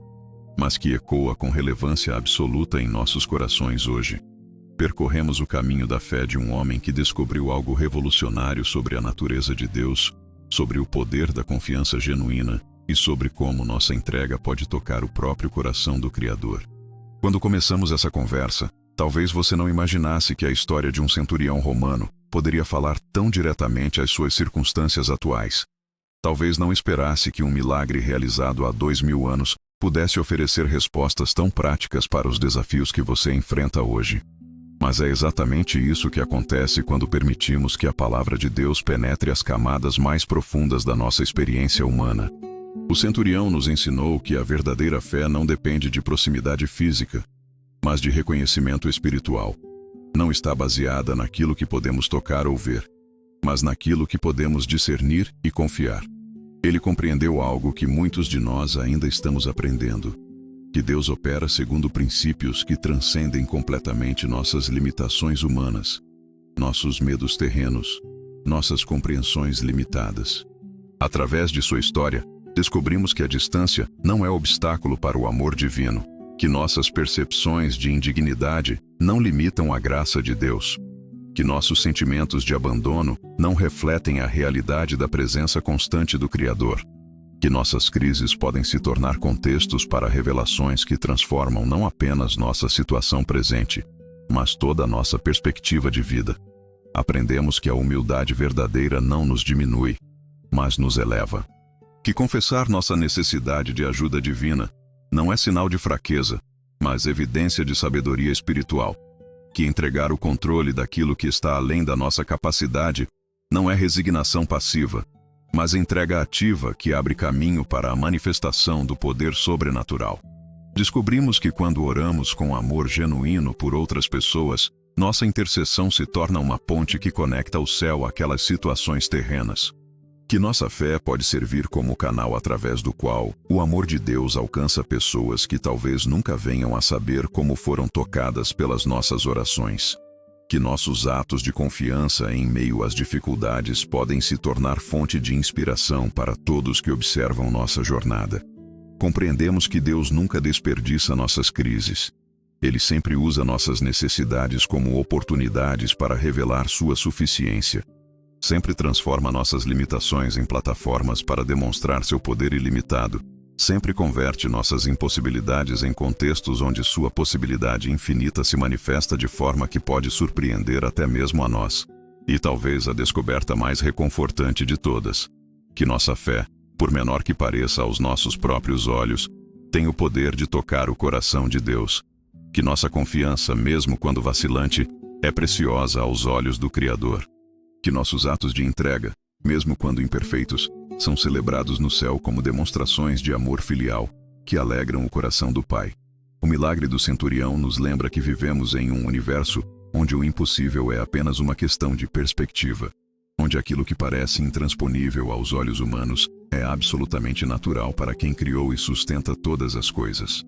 mas que ecoa com relevância absoluta em nossos corações hoje. Percorremos o caminho da fé de um homem que descobriu algo revolucionário sobre a natureza de Deus, sobre o poder da confiança genuína e sobre como nossa entrega pode tocar o próprio coração do Criador. Quando começamos essa conversa, talvez você não imaginasse que a história de um centurião romano poderia falar tão diretamente às suas circunstâncias atuais. Talvez não esperasse que um milagre realizado há 2000 anos pudesse oferecer respostas tão práticas para os desafios que você enfrenta hoje. Mas é exatamente isso que acontece quando permitimos que a palavra de Deus penetre as camadas mais profundas da nossa experiência humana. O centurião nos ensinou que a verdadeira fé não depende de proximidade física, mas de reconhecimento espiritual. Não está baseada naquilo que podemos tocar ou ver, mas naquilo que podemos discernir e confiar. Ele compreendeu algo que muitos de nós ainda estamos aprendendo, que Deus opera segundo princípios que transcendem completamente nossas limitações humanas, nossos medos terrenos, nossas compreensões limitadas. Através de sua história, descobrimos que a distância não é obstáculo para o amor divino, que nossas percepções de indignidade não limitam a graça de Deus, que nossos sentimentos de abandono não refletem a realidade da presença constante do Criador, que nossas crises podem se tornar contextos para revelações que transformam não apenas nossa situação presente, mas toda a nossa perspectiva de vida. Aprendemos que a humildade verdadeira não nos diminui, mas nos eleva. Que confessar nossa necessidade de ajuda divina não é sinal de fraqueza, mas evidência de sabedoria espiritual. Que entregar o controle daquilo que está além da nossa capacidade não é resignação passiva, mas entrega ativa que abre caminho para a manifestação do poder sobrenatural. Descobrimos que quando oramos com amor genuíno por outras pessoas, nossa intercessão se torna uma ponte que conecta o céu àquelas situações terrenas. Que nossa fé pode servir como canal através do qual o amor de Deus alcança pessoas que talvez nunca venham a saber como foram tocadas pelas nossas orações. Que nossos atos de confiança em meio às dificuldades podem se tornar fonte de inspiração para todos que observam nossa jornada. Compreendemos que Deus nunca desperdiça nossas crises. Ele sempre usa nossas necessidades como oportunidades para revelar sua suficiência. Sempre transforma nossas limitações em plataformas para demonstrar seu poder ilimitado. Sempre converte nossas impossibilidades em contextos onde sua possibilidade infinita se manifesta de forma que pode surpreender até mesmo a nós. E talvez a descoberta mais reconfortante de todas: que nossa fé, por menor que pareça aos nossos próprios olhos, tem o poder de tocar o coração de Deus. Que nossa confiança, mesmo quando vacilante, é preciosa aos olhos do Criador. Que nossos atos de entrega, mesmo quando imperfeitos, são celebrados no céu como demonstrações de amor filial, que alegram o coração do Pai. O milagre do centurião nos lembra que vivemos em um universo onde o impossível é apenas uma questão de perspectiva, onde aquilo que parece intransponível aos olhos humanos é absolutamente natural para quem criou e sustenta todas as coisas.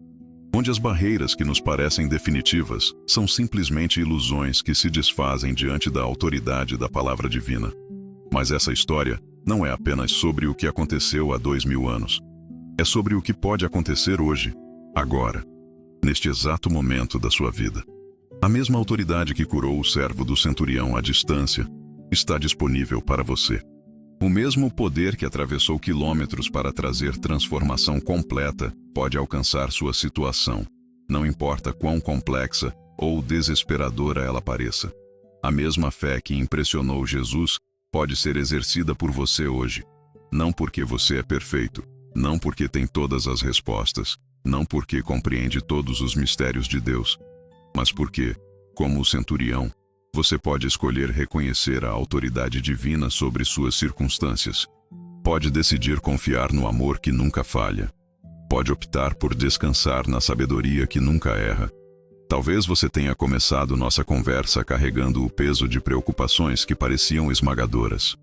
Onde as barreiras que nos parecem definitivas são simplesmente ilusões que se desfazem diante da autoridade da palavra divina. Mas essa história não é apenas sobre o que aconteceu há 2000 anos. É sobre o que pode acontecer hoje, agora, neste exato momento da sua vida. A mesma autoridade que curou o servo do centurião à distância está disponível para você. O mesmo poder que atravessou quilômetros para trazer transformação completa pode alcançar sua situação, não importa quão complexa ou desesperadora ela pareça. A mesma fé que impressionou Jesus pode ser exercida por você hoje. Não porque você é perfeito, não porque tem todas as respostas, não porque compreende todos os mistérios de Deus, mas porque, como o centurião, você pode escolher reconhecer a autoridade divina sobre suas circunstâncias. Pode decidir confiar no amor que nunca falha. Pode optar por descansar na sabedoria que nunca erra. Talvez você tenha começado nossa conversa carregando o peso de preocupações que pareciam esmagadoras.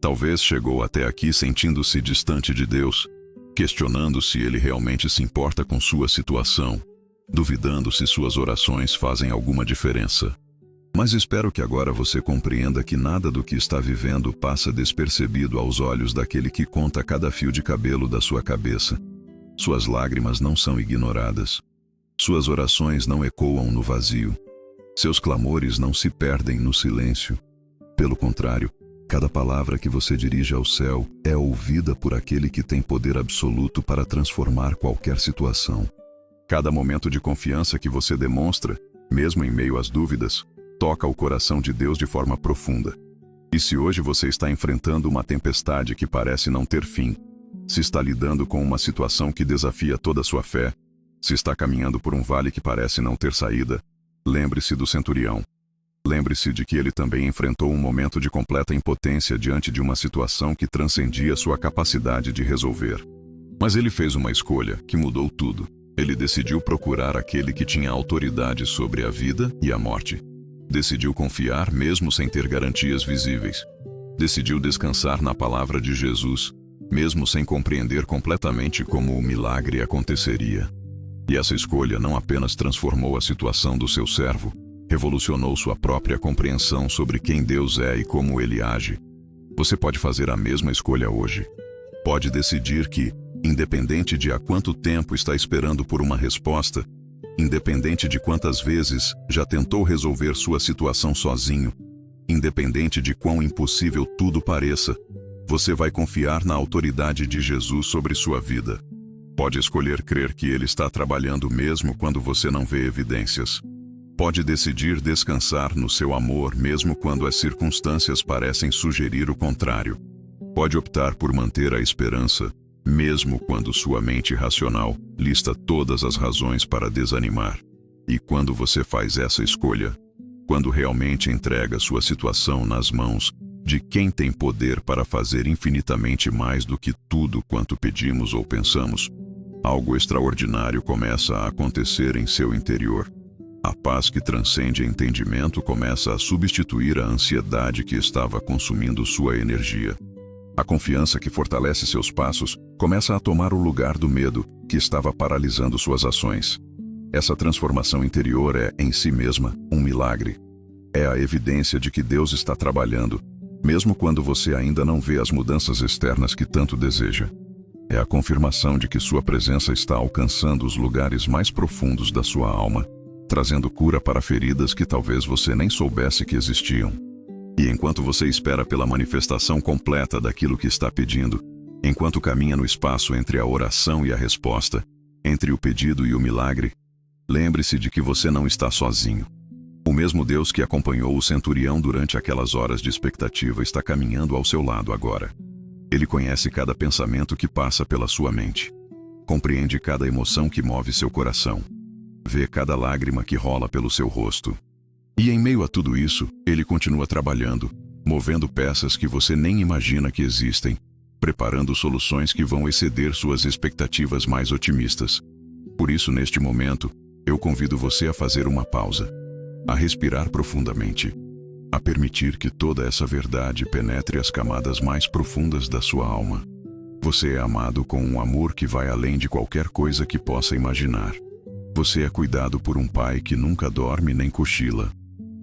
Talvez chegou até aqui sentindo-se distante de Deus, questionando se Ele realmente se importa com sua situação, duvidando se suas orações fazem alguma diferença. Mas espero que agora você compreenda que nada do que está vivendo passa despercebido aos olhos daquele que conta cada fio de cabelo da sua cabeça. Suas lágrimas não são ignoradas. Suas orações não ecoam no vazio. Seus clamores não se perdem no silêncio. Pelo contrário, cada palavra que você dirige ao céu é ouvida por aquele que tem poder absoluto para transformar qualquer situação. Cada momento de confiança que você demonstra, mesmo em meio às dúvidas, toca o coração de Deus de forma profunda. E se hoje você está enfrentando uma tempestade que parece não ter fim, se está lidando com uma situação que desafia toda a sua fé, se está caminhando por um vale que parece não ter saída, lembre-se do centurião. Lembre-se de que ele também enfrentou um momento de completa impotência diante de uma situação que transcendia sua capacidade de resolver. Mas ele fez uma escolha que mudou tudo. Ele decidiu procurar aquele que tinha autoridade sobre a vida e a morte. Decidiu confiar mesmo sem ter garantias visíveis. Decidiu descansar na palavra de Jesus, mesmo sem compreender completamente como o milagre aconteceria. E essa escolha não apenas transformou a situação do seu servo, revolucionou sua própria compreensão sobre quem Deus é e como Ele age. Você pode fazer a mesma escolha hoje. Pode decidir que, independente de há quanto tempo está esperando por uma resposta, independente de quantas vezes já tentou resolver sua situação sozinho, independente de quão impossível tudo pareça, você vai confiar na autoridade de Jesus sobre sua vida. Pode escolher crer que Ele está trabalhando mesmo quando você não vê evidências. Pode decidir descansar no seu amor mesmo quando as circunstâncias parecem sugerir o contrário. Pode optar por manter a esperança, mesmo quando sua mente racional lista todas as razões para desanimar. E quando você faz essa escolha, quando realmente entrega sua situação nas mãos de quem tem poder para fazer infinitamente mais do que tudo quanto pedimos ou pensamos, algo extraordinário começa a acontecer em seu interior. A paz que transcende entendimento começa a substituir a ansiedade que estava consumindo sua energia. A confiança que fortalece seus passos começa a tomar o lugar do medo que estava paralisando suas ações. Essa transformação interior é, em si mesma, um milagre. É a evidência de que Deus está trabalhando, mesmo quando você ainda não vê as mudanças externas que tanto deseja. É a confirmação de que sua presença está alcançando os lugares mais profundos da sua alma, trazendo cura para feridas que talvez você nem soubesse que existiam. E enquanto você espera pela manifestação completa daquilo que está pedindo, enquanto caminha no espaço entre a oração e a resposta, entre o pedido e o milagre, lembre-se de que você não está sozinho. O mesmo Deus que acompanhou o centurião durante aquelas horas de expectativa está caminhando ao seu lado agora. Ele conhece cada pensamento que passa pela sua mente. Compreende cada emoção que move seu coração. Vê cada lágrima que rola pelo seu rosto. E em meio a tudo isso, ele continua trabalhando, movendo peças que você nem imagina que existem, preparando soluções que vão exceder suas expectativas mais otimistas. Por isso, neste momento, eu convido você a fazer uma pausa, a respirar profundamente, a permitir que toda essa verdade penetre as camadas mais profundas da sua alma. Você é amado com um amor que vai além de qualquer coisa que possa imaginar. Você é cuidado por um pai que nunca dorme nem cochila.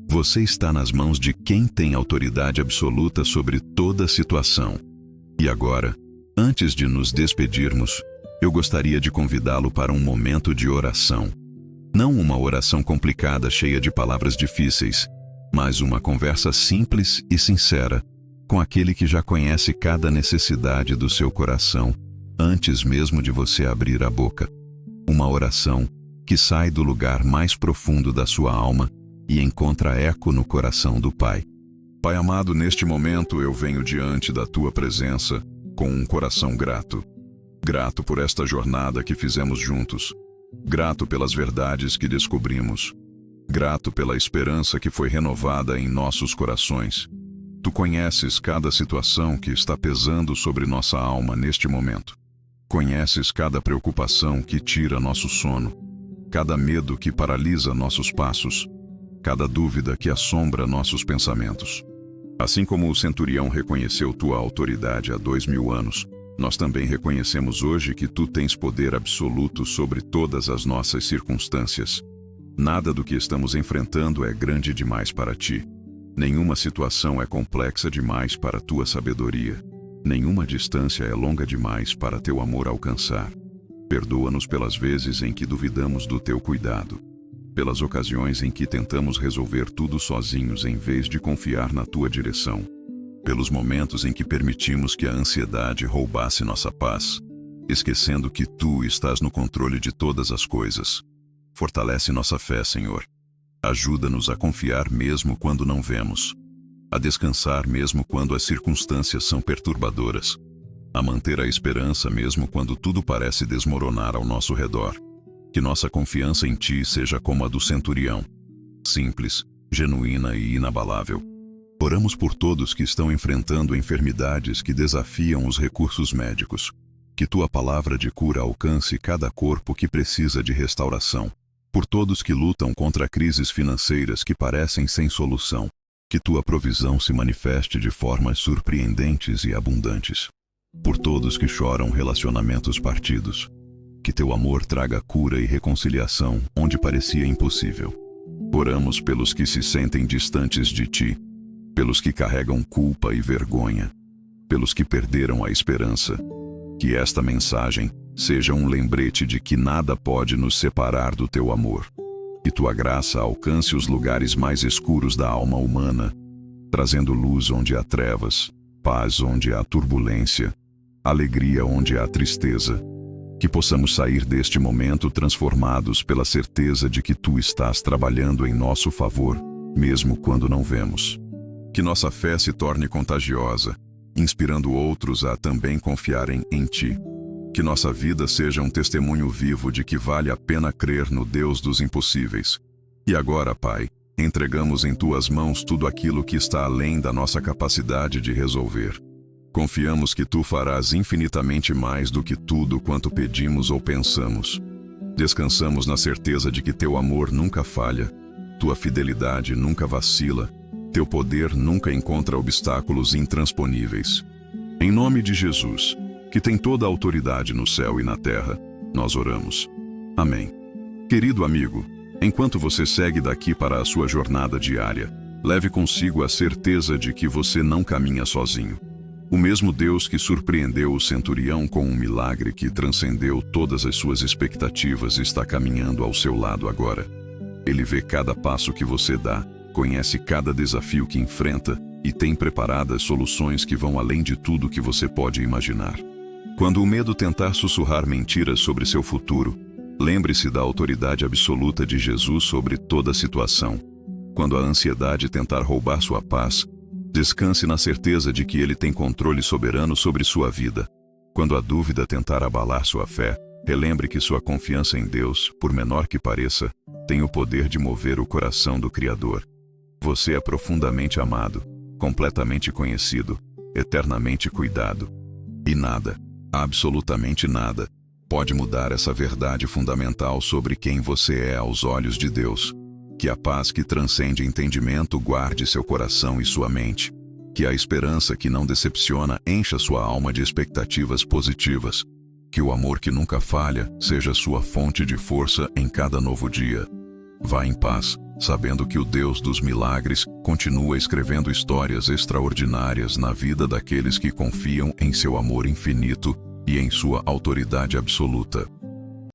Você está nas mãos de quem tem autoridade absoluta sobre toda a situação. E agora, antes de nos despedirmos, eu gostaria de convidá-lo para um momento de oração. Não uma oração complicada cheia de palavras difíceis, mas uma conversa simples e sincera com aquele que já conhece cada necessidade do seu coração antes mesmo de você abrir a boca. Uma oração que sai do lugar mais profundo da sua alma e encontra eco no coração do Pai. Pai amado, neste momento eu venho diante da Tua presença com um coração grato. Grato por esta jornada que fizemos juntos. Grato pelas verdades que descobrimos. Grato pela esperança que foi renovada em nossos corações. Tu conheces cada situação que está pesando sobre nossa alma neste momento. Conheces cada preocupação que tira nosso sono, cada medo que paralisa nossos passos, cada dúvida que assombra nossos pensamentos. Assim como o centurião reconheceu tua autoridade há 2000 anos, nós também reconhecemos hoje que tu tens poder absoluto sobre todas as nossas circunstâncias. Nada do que estamos enfrentando é grande demais para ti. Nenhuma situação é complexa demais para tua sabedoria. Nenhuma distância é longa demais para teu amor alcançar. Perdoa-nos pelas vezes em que duvidamos do teu cuidado, pelas ocasiões em que tentamos resolver tudo sozinhos em vez de confiar na tua direção, pelos momentos em que permitimos que a ansiedade roubasse nossa paz, esquecendo que tu estás no controle de todas as coisas. Fortalece nossa fé, Senhor. Ajuda-nos a confiar mesmo quando não vemos, a descansar mesmo quando as circunstâncias são perturbadoras, a manter a esperança mesmo quando tudo parece desmoronar ao nosso redor. Que nossa confiança em Ti seja como a do centurião, simples, genuína e inabalável. Oramos por todos que estão enfrentando enfermidades que desafiam os recursos médicos. Que Tua palavra de cura alcance cada corpo que precisa de restauração. Por todos que lutam contra crises financeiras que parecem sem solução. Que Tua provisão se manifeste de formas surpreendentes e abundantes. Por todos que choram relacionamentos partidos. Que Teu amor traga cura e reconciliação onde parecia impossível. Oramos pelos que se sentem distantes de Ti, pelos que carregam culpa e vergonha, pelos que perderam a esperança. Que esta mensagem seja um lembrete de que nada pode nos separar do Teu amor. Que Tua graça alcance os lugares mais escuros da alma humana, trazendo luz onde há trevas, paz onde há turbulência, alegria onde há tristeza. Que possamos sair deste momento transformados pela certeza de que Tu estás trabalhando em nosso favor, mesmo quando não vemos. Que nossa fé se torne contagiosa, inspirando outros a também confiarem em Ti. Que nossa vida seja um testemunho vivo de que vale a pena crer no Deus dos impossíveis. E agora, Pai, entregamos em Tuas mãos tudo aquilo que está além da nossa capacidade de resolver. Confiamos que Tu farás infinitamente mais do que tudo quanto pedimos ou pensamos. Descansamos na certeza de que Teu amor nunca falha, Tua fidelidade nunca vacila, Teu poder nunca encontra obstáculos intransponíveis. Em nome de Jesus, que tem toda a autoridade no céu e na terra, nós oramos. Amém. Querido amigo, enquanto você segue daqui para a sua jornada diária, leve consigo a certeza de que você não caminha sozinho. O mesmo Deus que surpreendeu o centurião com um milagre que transcendeu todas as suas expectativas está caminhando ao seu lado agora. Ele vê cada passo que você dá, conhece cada desafio que enfrenta e tem preparadas soluções que vão além de tudo que você pode imaginar. Quando o medo tentar sussurrar mentiras sobre seu futuro, lembre-se da autoridade absoluta de Jesus sobre toda a situação. Quando a ansiedade tentar roubar sua paz, descanse na certeza de que Ele tem controle soberano sobre sua vida. Quando a dúvida tentar abalar sua fé, relembre que sua confiança em Deus, por menor que pareça, tem o poder de mover o coração do Criador. Você é profundamente amado, completamente conhecido, eternamente cuidado. E nada, absolutamente nada, pode mudar essa verdade fundamental sobre quem você é aos olhos de Deus. Que a paz que transcende entendimento guarde seu coração e sua mente. Que a esperança que não decepciona encha sua alma de expectativas positivas. Que o amor que nunca falha seja sua fonte de força em cada novo dia. Vá em paz, sabendo que o Deus dos milagres continua escrevendo histórias extraordinárias na vida daqueles que confiam em seu amor infinito e em sua autoridade absoluta.